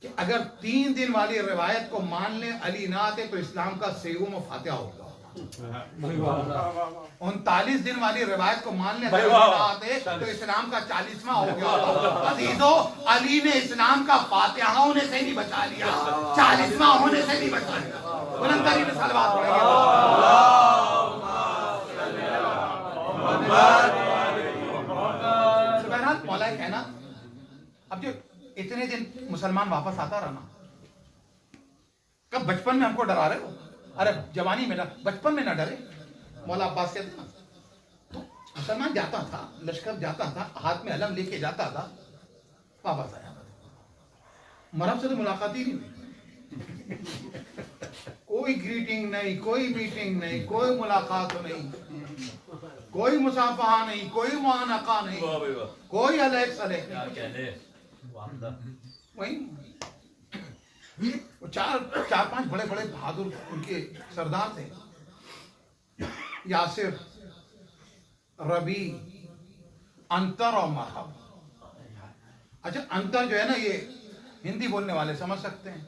کہ اگر 3 دن والی روایت کو مان لیں علی نہ آتے تو اسلام کا سیوم و فاتحہ ہوگا. 39 دن والی روایت کو مان لیں علی نہ آتے تو اسلام کا 40واں ہو گیا. عزیزو علی نے اسلام کا فاتحہ ہونے سے نہیں بچا لیا, 40واں ہونے سے نہیں بچا لیا. بلند ترین صلوات پڑھیں گے. بہرحال مولا کہنا, اب جو اتنے دن مسلمان واپس آتا رہنا, کب بچپن میں ہم کو ڈرا رہے ہو, ارے جوانی میں بچپن میں نہ ڈرے. مولا عباس کہتے نا مسلمان جاتا تھا, لشکر جاتا تھا, ہاتھ میں علم لے کے جاتا تھا, واپس آیا, مرحب سے تو ملاقات ہی نہیں ہوئی, کوئی گریٹنگ نہیں, کوئی میٹنگ نہیں, کوئی ملاقات نہیں, کوئی مصافحہ نہیں, کوئی معانقہ نہیں, کوئی علیک سلیک نہیں. وہی چار 5 بڑے بڑے بہادر ان کے سردار تھے, یاسر, ربی, انتر اور مرحب. اچھا انتر جو ہے نا یہ ہندی بولنے والے سمجھ سکتے ہیں,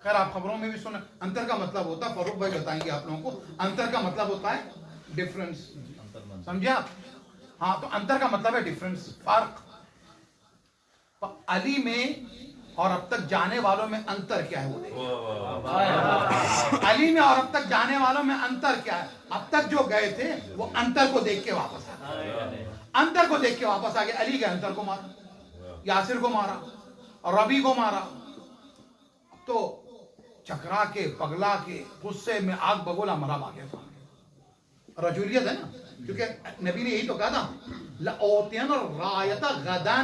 خیر آپ خبروں میں بھی سنیں. انتر کا مطلب ہوتا ہے, فاروق بھائی بتائیں گے آپ لوگوں کو, انتر کا مطلب ہوتا ہے ڈفرنس, سمجھے آپ؟ ہاں تو انتر کا مطلب ہے ڈفرنس, فرق. علی میں اور اب تک جانے والوں میں انتر کیا ہے وہ دیکھیں. علی میں اور اب تک جانے والوں میں انتر کیا ہے؟ اب تک جو گئے تھے وہ انتر کو دیکھ کے واپس آ گئے, انتر کو دیکھ کے واپس آ گئے. علی گئے انتر کو مارا, یاسر کو مارا, اور ربی کو مارا. تو چکرا کے پگلا کے غصے میں آگ بگولا مرا آ گیا. رجولیت ہے نا, کیونکہ نبی نے یہی تو کہا تھا لَأُعْطِيَنَّ الرَّایَةَ غَدًا,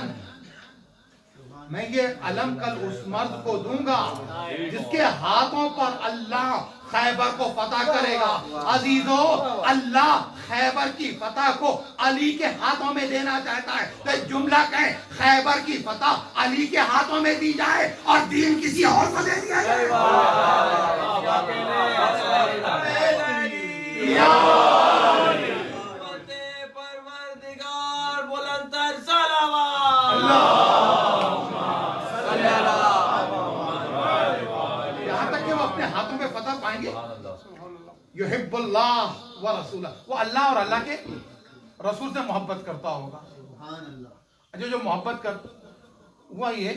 میں یہ علم کل اس مرد کو دوں گا جس کے ہاتھوں پر اللہ خیبر کو فتح کرے گا. عزیزو اللہ خیبر کی فتح کو علی کے ہاتھوں میں دینا چاہتا ہے, تو جملہ کہیں خیبر کی فتح علی کے ہاتھوں میں دی جائے اور دین کسی اور کو دے دیا جائے. پروردگار بلند تر صلوات. یہاں تک کہ وہ اپنے ہاتھوں میں فتح پائیں گے. یحب اللہ و رسولہ, وہ اللہ اور اللہ کے رسول سے محبت کرتا ہوگا. جو محبت کر ہوا یہ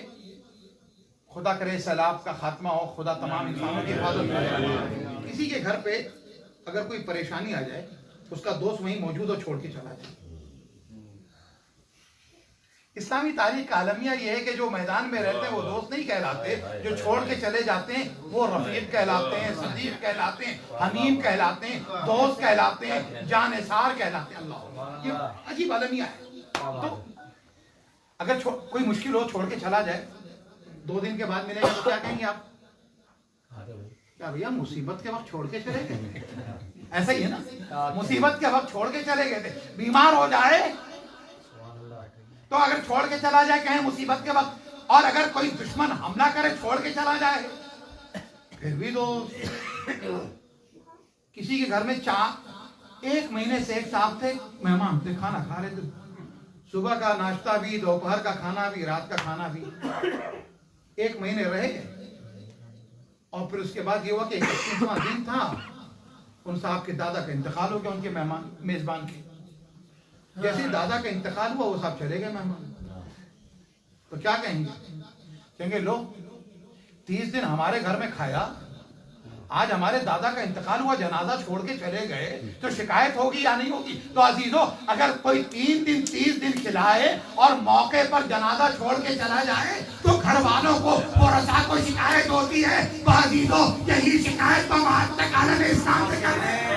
خدا کرے سیلاب کا خاتمہ ہو, خدا تمام انسانوں کی حفاظت کرے. کسی کے گھر پہ اگر کوئی پریشانی آ جائے اس کا دوست وہیں موجود ہو, چھوڑ کے چلا جائے. اسلامی تاریخ کا عالمیہ یہ ہے کہ جو میدان میں رہتے ہیں وہ دوست نہیں کہلاتے, جو چھوڑ کے چلے جاتے ہیں وہ رفیق کہلاتے ہیں, صدیق کہلاتے ہیں, حمیم کہلاتے ہیں, دوست کہلاتے ہیں, جانثار کہلاتے ہیں. اللہ, یہ عجیب عالمیہ ہے. تو اگر کوئی مشکل ہو چھوڑ کے چلا جائے, 2 دن کے بعد ملے گا تو کیا کہیں گے آپ؟ کیا بھیا مصیبت کے وقت چھوڑ کے چلے گئے؟ ایسا ہی ہے نا, مصیبت کے وقت چھوڑ کے چلے گئے تھے. بیمار ہو جائے تو اگر چھوڑ کے چلا جائے کہیں مصیبت کے وقت اور اگر کوئی دشمن حملہ کرے چھوڑ کے چلا جائے پھر بھی تو کسی کے گھر میں 1 مہینے سے ایک صاحب تھے مہمان تھے, کھانا کھا رہے تھے, صبح کا ناشتہ بھی, دوپہر کا کھانا بھی, رات کا کھانا بھی. 1 مہینے رہے اور پھر اس کے بعد یہ ہوا کہ 21واں دن تھا, ان صاحب کے دادا کا انتقال ہو گیا, ان کے مہمان میزبان کے. جیسے دادا کا انتقال ہوا وہ صاحب چلے گئے مہمان. تو کیا کہیں گے؟ کہیں گے لو 30 دن ہمارے گھر میں کھایا, آج ہمارے دادا کا انتقال ہوا, جنازہ چھوڑ کے چلے گئے, تو شکایت ہوگی یا نہیں ہوگی؟ تو عزیزو اگر کوئی 30 دن کھلائے اور موقع پر جنازہ چھوڑ کے چلا جائے تو گھر والوں کو ورثاء کو شکایت ہوتی ہے. تو عزیزو یہی شکایت تو آج تک عالم اسلام سے کر رہے ہیں,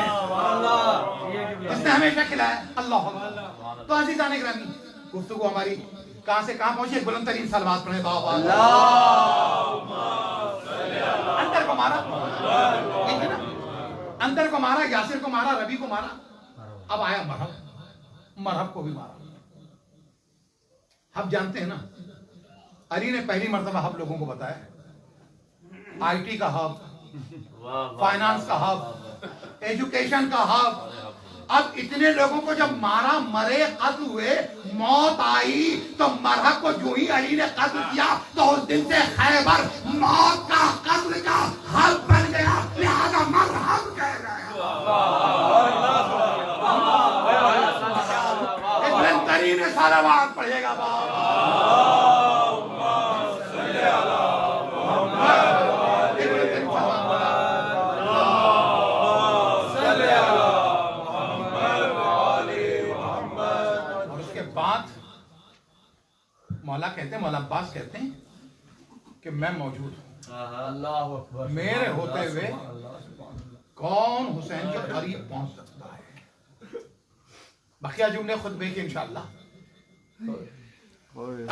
اس نے ہمیشہ کھلایا. اللہ اکبر. تو عزیزان گرامی, گفتگو ہماری کہاں سے کہاں پہنچے؟ بلند ترین صلوات پڑھیں. اندر کو مارا, اندر کو مارا, یاسر کو مارا, ربی کو مارا, اب آیا مرحب, مرحب کو بھی مارا. ہم جانتے ہیں نا, علی نے پہلی مرتبہ ہب لوگوں کو بتایا, آئی ٹی کا ہب, فائنانس کا ہب, ایجوکیشن کا ہب. اب اتنے لوگوں کو جب مارا, مرے, قتل ہوئے, موت آئی, تو مرحب کو جو ہی علی نے قتل کیا تو اس دن سے خیبر موت کا, قتل کا ہب بن گیا, لہذا مرحب کہہ رہے ہیں. ابن ترین صلوات پڑھے گا مولا کہتے ہیں, مولا عباس کہتے ہیں کہ میں موجود ہوں, میرے ہوتے ہوئے کون حسین کے قریب پہنچ سکتا ہے. بقیہ جملے خطبے کے انشاءاللہ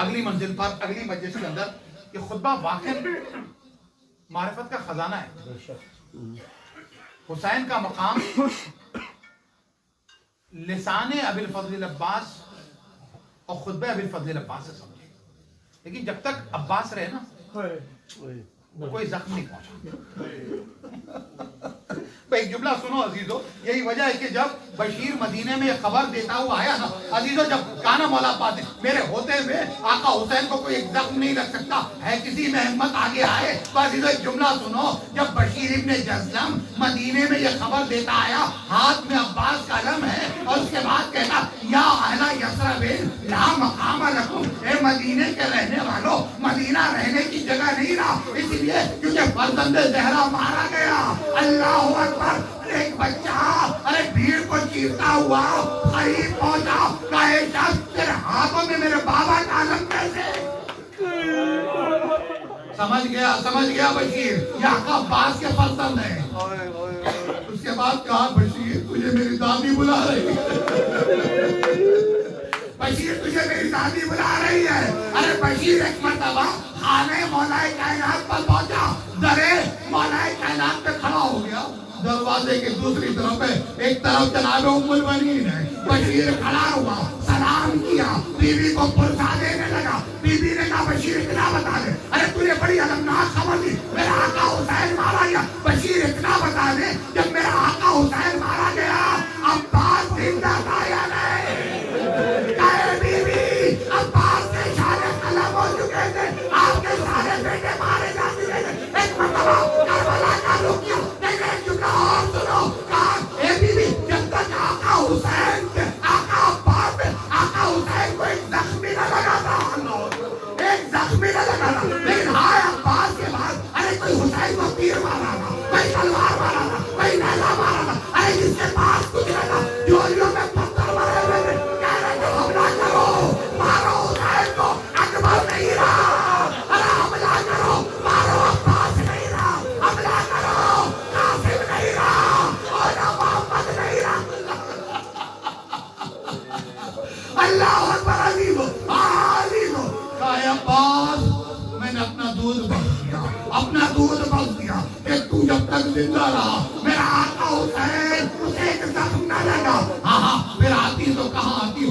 اگلی منزل پر, اگلی مجلس کے اندر. یہ خطبہ واقعی معرفت کا خزانہ ہے. حسین کا مقام لسان ابی الفضل عباس اور خطبہ ابی الفضل عباس سے سمجھے, لیکن جب تک عباس رہے نا کوئی زخم نہیں پہنچا. ایک جملہ سنو عزیزو, یہی وجہ ہے کہ جب بشیر مدینے میں یہ خبر دیتا ہوا آیا نا عزیزو, جب کانا مولا عباس نے میرے ہوتے ہوئے آقا حسین کو کوئی ایک زخم نہیں رکھ سکتا ہے, کسی میں ہمت آگے آئے. تو عزیزو ایک جملہ سنو, جب بشیر ابن جزلم مدینے میں یہ خبر دیتا آیا, ہاتھ میں عباس کا علم ہے, اور اس کے بعد کہتا یا اہل یثرب لا مقام لکم, اے مدینے کے رہنے والوں, مدینہ رہنے کی جگہ نہیں رہا, اس لیے کیونکہ فرزند زہرا مارا گیا. اللہ اکبر. ایک بچہ ارے بھیڑ کو چیرتا ہوا قریب پہنچا, کہے شخص تیرے ہاتھوں میں میرے بابا کا علم کیسے؟ سمجھ گیا بشیر, یہ آقا عباس کے فرزند ہیں. اس کے بعد کہا بشیر تجھے میری دادی بلا رہی ہے, بشیر تجھے میری دادی بلا رہی ہے. ارے بشیر ایک مرتبہ خانے مولا کائنات پر پہنچا, درے مولا کائنات پہ کھڑا ہو گیا. دروازے کی دوسری طرف ہے, ایک طرف جناب ام المؤمنین ہے. بشیر کھڑا ہوا, سلام کیا, بیوی کو پرسا دینے لگا. بیوی نے کہا بشیر اتنا بتا دے, ارے تجھے بڑی المناک خبر دی, میرا آقا حسین مارا گیا. بشیر اتنا بتا دے, جب میرا آقا حسین مارا گیا عباس زندہ تھا یا نہیں؟ کہے بیوی عباس کے اشارے قلم ہو چکے تھے, آپ کے سارے بیٹے مارے جا چکے تھے. ایک مرتبہ کربلا کا رخ کیا, ایک جملہ اور سنو, کہا اے بیوی جب تک آقا حسین کے آقا عباس پہ آقا حسین کو ایک زخمی نہ لگا تھا, ایک زخمی نہ لگا تھا, لیکن ہائے عباس کے بعد ارے کوئی حسین کو تیر مارا تھا, کوئی تلوار مارا تھا, کوئی نیزہ مارا تھا, ارے جس کے پاس کچھ نہ تھا, جولیوں میں پتھر مارے ہوئے تھے, کہہ رہے تھے حملہ کرو, مارو حسین کو, اکبر نہیں رہا, ارے حملہ کرو, مارو عباس نہیں رہا, حملہ کرو, قاسم نہیں رہا, اور محمد نہیں رہا. اللہ اکبر. عزیزو عزیزو, کہا عباس میں نے اپنا دودھ بخش دیا, اپنا دودھ بخش دیا کہ تو جب تک زندہ رہا میرا آقا حسین اسے ایک زخم نہ لگا. ہاں پھر آتی تو کہاں آتی,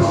2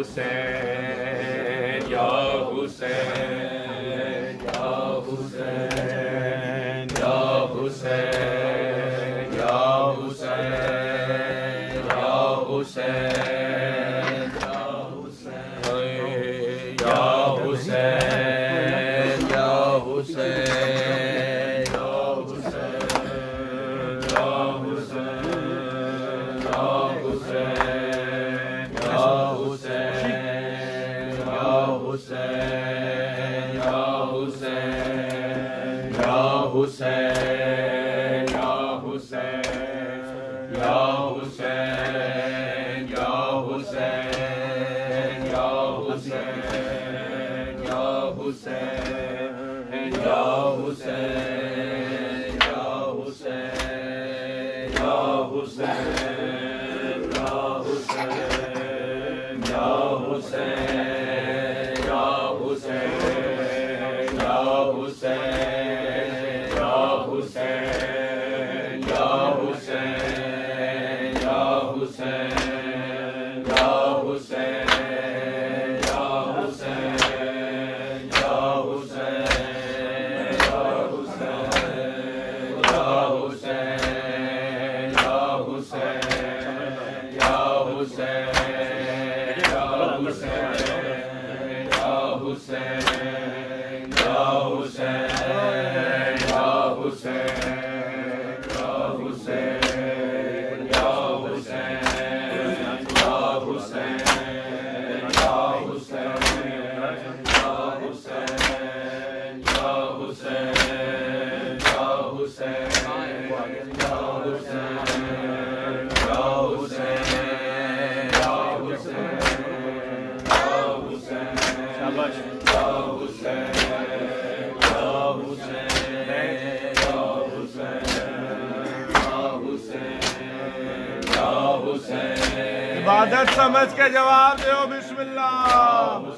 حسین یا حسین یا حسین یا حسین یا حسین یا حسین یا حسین یا حسین عبادت سمجھ کے جواب دو بسم اللہ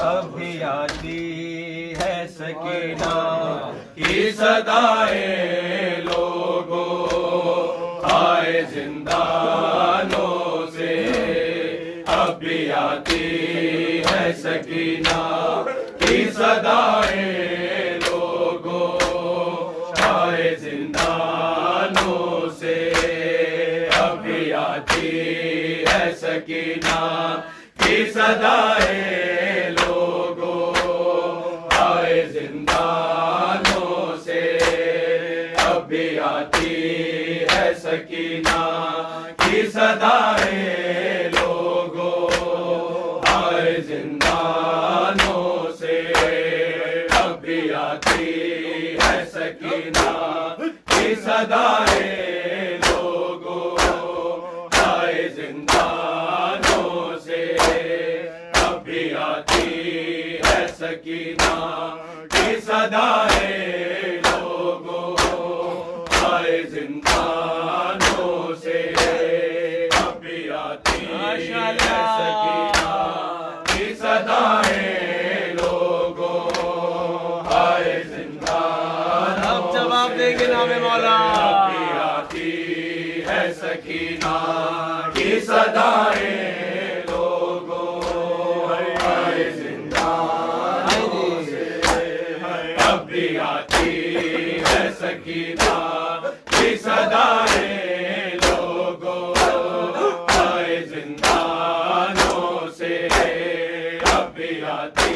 ابھی آتی ہے سکینہ کی صدائیں لوگوں آئے زندانوں سے ابھی آتی ہے سکینہ کی صدائیں لوگوں آئے زندانوں سے ابھی آتی ہے سکینہ کی صدائیں لوگوں آئے زندانوں سے ابھی آتی ہے سکینہ کی صدائیں لوگوں آئے زندانوں سے ابھی آتی ہے سکینہ کی صدائیں لوگوں آئے زندانوں سے ابھی آتی ہے سکینہ کی صدائیں لوگوں آئے زندانوں سے ابھی آتی ہے سکینہ کی صدائیں لوگوں آئے زندانوں اب جواب دیں گے نام مولا ابھی آتی ہے سکینہ کی صدائیں لوگوں آئے زندانوں سے ابھی آتی ہے سکینہ کی صدائیں لوگوں آئے زندانوں سے ابھی آتی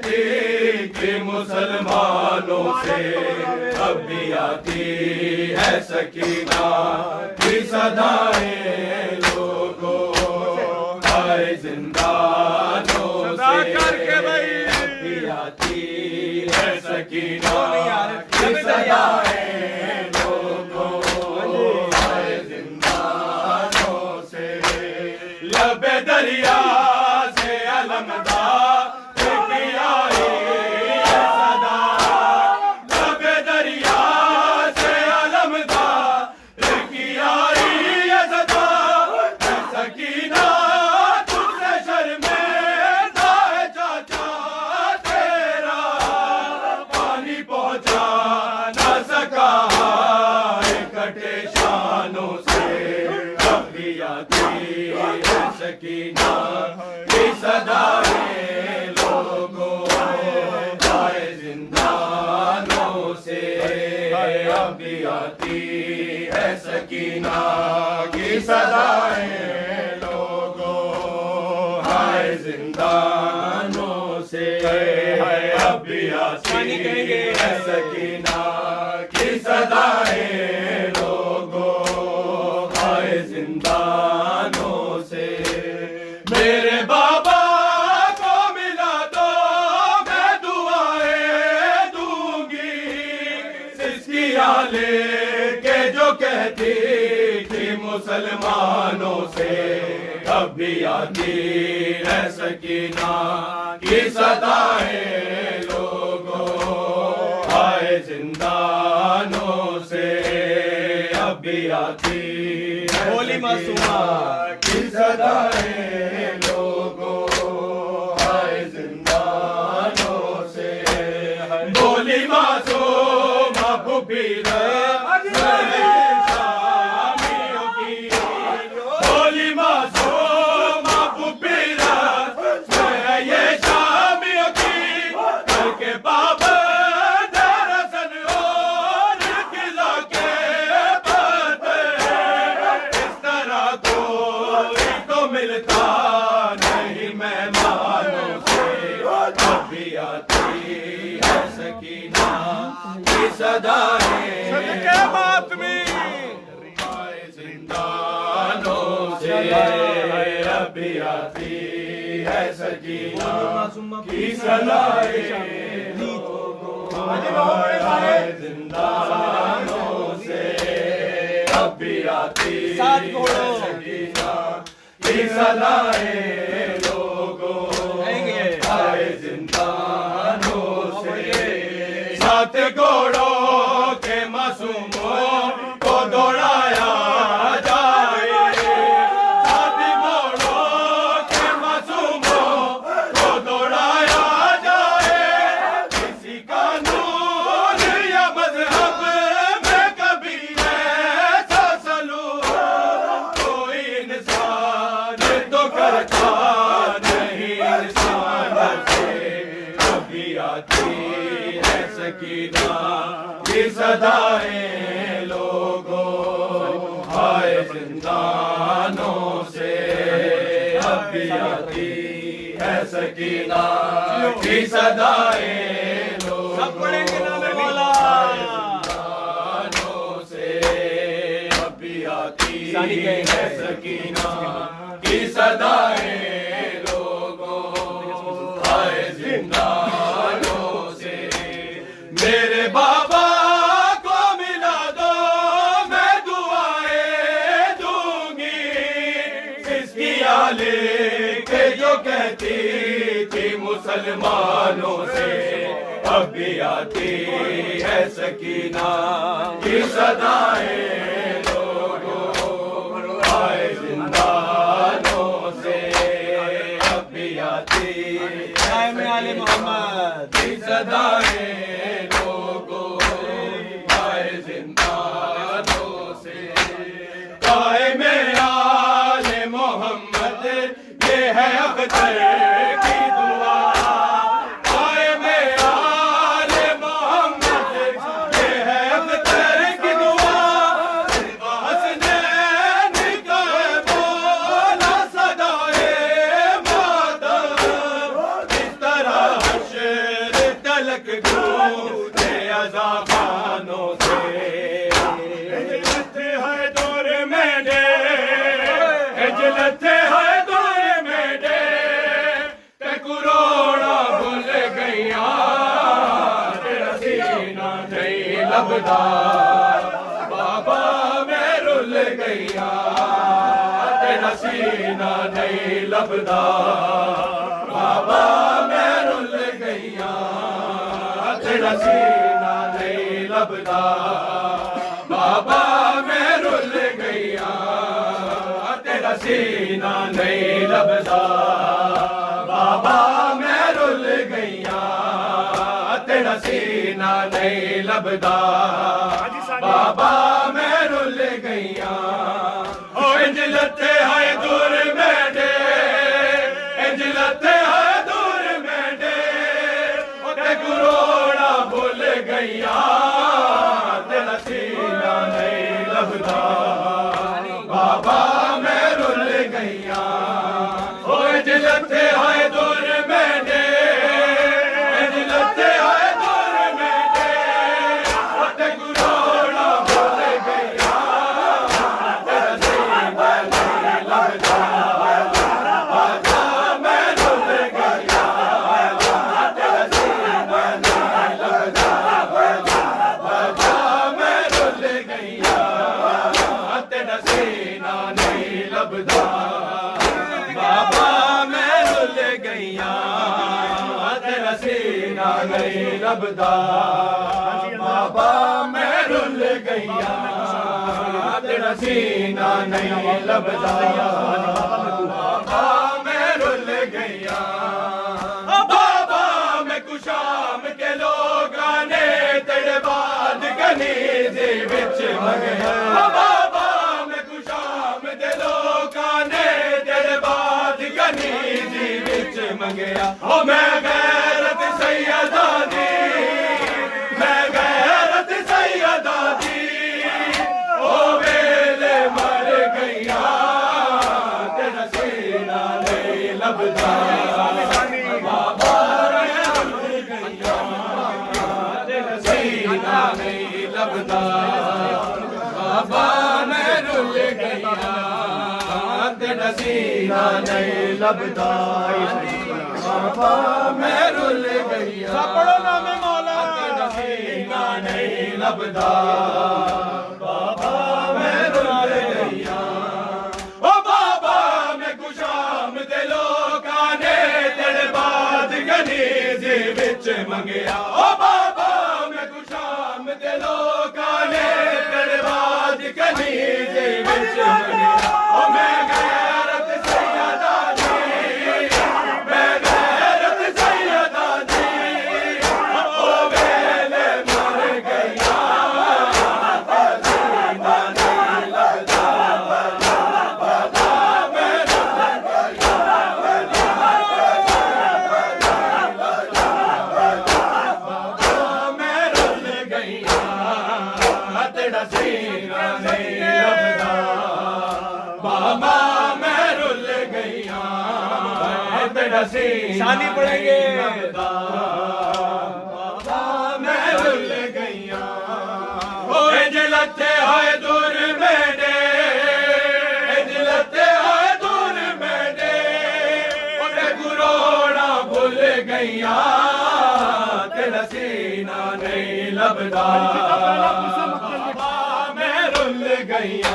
کہتی کہ مسلمانوں سے اب بھی آتی ہے سکینہ کی صدائیں لوگوں آئے زندانوں سے اب بھی آتی ہے سکینہ کی صدائیں لوگوں آئے زندانوں سے لب دریا سے علمدار سکینہ کی صدائیں لوگوں آئے زندانوں سے اب بھی آتی ہے سکینہ کی صدائیں لوگوں آئے زندانوں سے اب بھی آتی ہے سکینہ کی صدائیں لوگوں آئے زندانوں سے میرے بابا کو ملا دو میں دعائیں دوں گی سسکیاں لے کے جو کہتی تھی مسلمانوں سے اب بھی آتی ہے سکینہ کی صدائیں لوگوں آئے زندانوں سے اب بھی آتی بولی معصومہ کی صدائیں لوگوں آئے زندانوں سے بولی معصومہ پھوپھیرا بولی معصومہ پھوپھیرا یہ شامیوں کی گھر کے بابا درسن اور قلعہ کے ملتا نہیں مہمانوں سے اب بھی آتی ہے سکینہ کی صدائیں آئے زندانوں سے اب بھی آتی ہے سکینہ کی صدائیں لوگوں آئے زندانوں سے اب بھی آتی ہے سکینہ کی صدائیں لوگوں آئے زندانوں سے سات گھوڑوں کے معصوموں کو دوڑایا جائے سات گھوڑوں کے معصوموں کو دوڑایا جائے کسی قانون یا مذہب میں کبھی ایسا سلوک کوئی انسان تو کرتا نہیں انسان سے اب بھی آتی ہے سکینہ کی صدائیں لوگوں آئے زندانوں سے اب بھی آتی ہے سکینہ کی صدائیں لوگوں آئے زندانوں سے اب بھی آتی ہے سکینہ کی صدائیں لوگوں آئے زندانوں سے میرے بابا کو ملا دو میں دعائیں دوں گی سسکیاں لے کے جو کہتی تھی مسلمانوں سے اب بھی آتی ہے سکینہ کی صدائیں لوگوں آئے زندانوں سے اب بھی آتی ہے محمد کی صدائیں لوگوں آئے زندانوں سے قائم آل محمد یہ ہے اختر کی دعا قائم آل محمد یہ ہے اختر کی دعا حسنین کا بولا صدائے مادر اس طرح حشر تک گھومتے عذابانوں سے ہجلت ہے دور میں دے ہجلت ہے دور میں دے تے کروڑا بھول گئیا تیرا سینہ نہیں لبدا بابا میں رل گئیا تیرا سینہ نہیں لبدا بابا میں رل گئیا تیرا سینہ نہیں لبدا بابا میں رل گئیا تیرا سینہ نہیں لبدا بابا میں رل گئیا تیرا سینہ نہیں لبدا بابا میں رل گئیا انج لتے ہے دور میں دے انج لتے ہے دور میں دے تے کروڑا بھول گئیا تیرا سینہ نہیں لبدا بابا میں رل گئیا انج لتے ہے دور میں دے انج لتے ہے دور میں دے تے کروڑا بھول گئیا تیرا سینہ نہیں لبدا بابا میں رل گئیا تیرا سینہ نہیں لبدا بابا میں رل گئیا تیرا سینہ نہیں لبدا بابا میں رل گئیا تیرا سینہ نہیں لبدا بابا میں رل گئیا تیرا سینہ نہیں لبدا بابا میں رل گئیا بابا میں کشام کے لوگ آنے تیرے بعد گنیزی بچ مگیا بابا میں کشام کے لوگ آنے تیرے بعد گنیزی بچ مگیا میں غیرت سیدہ دی میں غیرت سیدہ دی او ویلے مر گئیا تیرا سینہ نہیں لبدا بابا میں رل گئیا تیرا سینہ نہیں لبدا بابا میں رل گئیا تیرا سینہ نہیں لبدا بابا میں رل گئیا پڑھو نام مولا تیرا سینہ نہیں لبدا بابا میں رل گئیا او بابا میں کشام دے لوگ آنے تیرے بعد گنیزی بچ منگیا او بابا میں کشام دے لوگ آنے تیرے بعد گنیزی بچ منگیا او میں غیرت سیدہ دی میں غیرت سیدہ دی او ویلے مر گئیا تیرا سینہ نہیں لبدا بابا میں رل گئیا بابا میں رل گئیا تیرا سینہ نہیں لبدا بابا میں رل گئیا تیرا سینہ شانی پڑھیں گے نہیں لبدا بابا میں رل گئیا انج لتے ہے دور میں دے انج لتے ہے دور میں دے تے کروڑا بھول گئیا تیرا سینہ نہیں لبدا بابا میں رل گئیا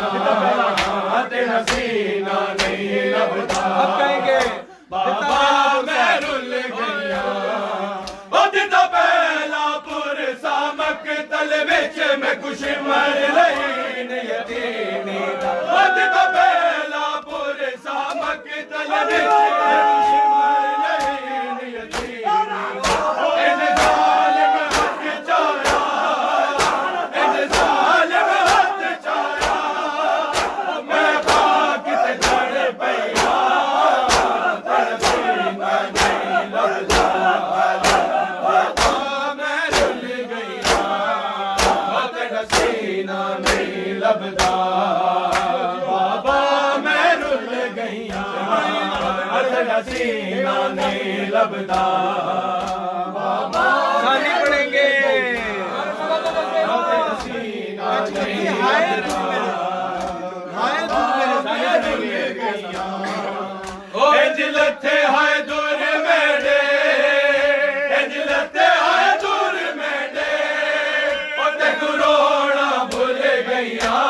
تیرا سینہ نہیں لبدا اب کہیں گے بابا میں رل گئیا او جدا پہلا پور سامک تل وچ میں کچھ مر لئی نے یتیمی دا او جدا پہلا پور سامک تل وچ میں کچھ مر لئی نے یتیمی دا ان ظالم حق چایا ان ظالم حق چایا میں پاک تے جڑ پیا تیرا سینہ نہیں لبدا بابا میں رل گئیا تیرا سینہ نہیں لبدا بابا میں رل گئیا تیرا سینہ لتے ہائے دور میرے انج لتے ہائے دور میرے او تے کروڑا بھول گئیاں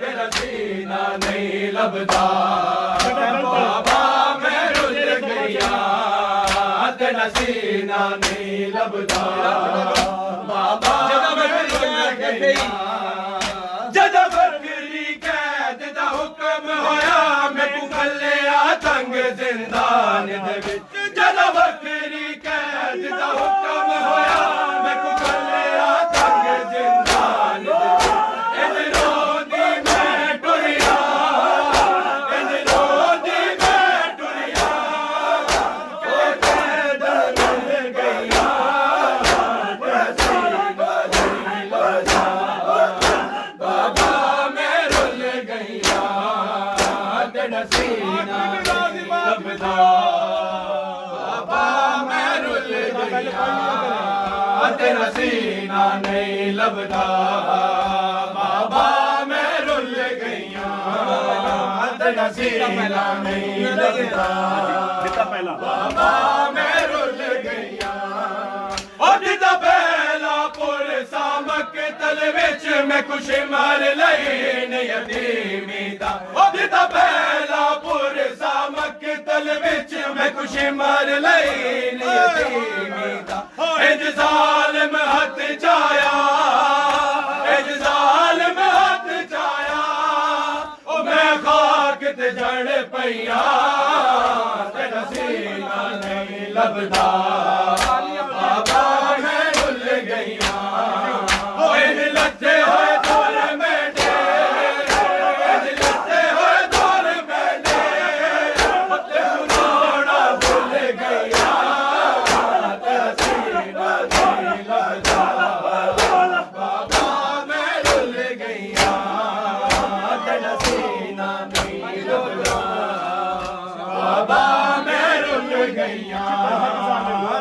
تیرا سینہ نہیں لبدا بابا میں رل گیا تیرا سینہ نہیں لبدا بابا میں رل گیا جدہ بکری قید دا حکم ہویا میں کو کھلیا تنگ زندان دے وچ جدہ بکری قید دا حکم ہویا میں کو کھلیا تنگ زندان دے وچ انج روندی میں ٹریا انج روندی میں ٹریا او قید رل گیا تیرا سینہ نہیں لبدا بابا میں رل گیا تیرا سینہ نہیں لبدا بابا میں رل گیا تیرا سینہ نہیں لبدا بابا میں رل گیا تیرا سینہ نہیں لبدا بابا میں رل گیا او جدا پہلا پور سامک تل وچ میں کچھ مار لین یتیمی دا او جدا پہلا پور سامک تل وچ میں کچھ مار لین یتیمی دا انج ظالم ہتھ چایا انج ظالم ہتھ چایا او میں خاک تے جڑ پیا تیرا سینہ نہیں لبدا بابا میں رل گیا انج لتے ہوئے دور میرے انج لتے ہوئے دور میرے تے کروڑا بھول گیا تیرا سینہ نہیں لبدا بابا میں رل گیا تیرا سینہ نہیں لبدا بابا میں رل گیا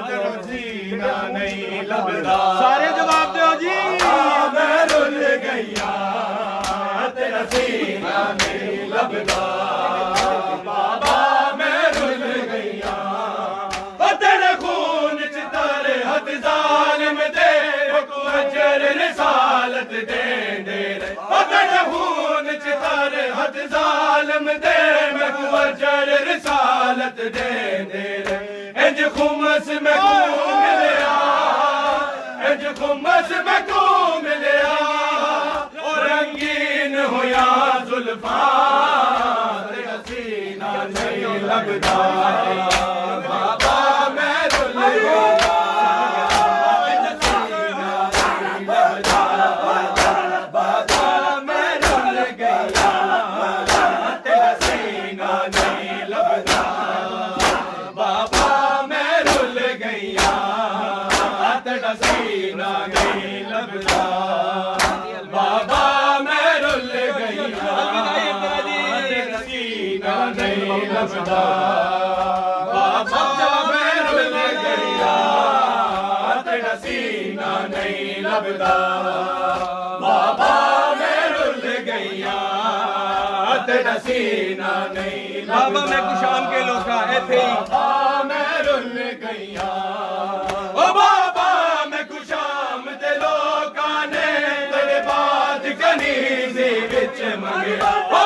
تیرا سینہ نہیں لبدا سارے جواب دو جی میں رل گیا تیرا سینہ نہیں لبدا بابا میں رل گیا او تیرے خون چ تارے ہتھ ظالم دے کو اجر رسالت دے دے او تیرے خون چ تارے ہتھ ظالم دے میں کو اجر رسالت دے دے انج خمس میں کو ملیا انج خمس میں کو ملیا او رنگین ہویا زلفاں تیرا سینہ نہیں لبدا بابا میں رل گیا تیرا سینہ نہیں لبدا بابا میں رل گیا تیرا سینہ نہیں لبدا بابا میں رل گیا تیرا سینہ نہیں لبدا بابا میں رل گیا تیرا سینہ نہیں لبدا بابا میں رل گیا تیرا سینہ نہیں لبدا بابا میں رل گیا تیرا سینہ نہیں لبدا بابا میں کو شام کے لوکا ایتھے ہی بابا میں رل گیا او بابا میں کو شام دے لوکاں نے تیرے بات کنیزی وچ منگیا او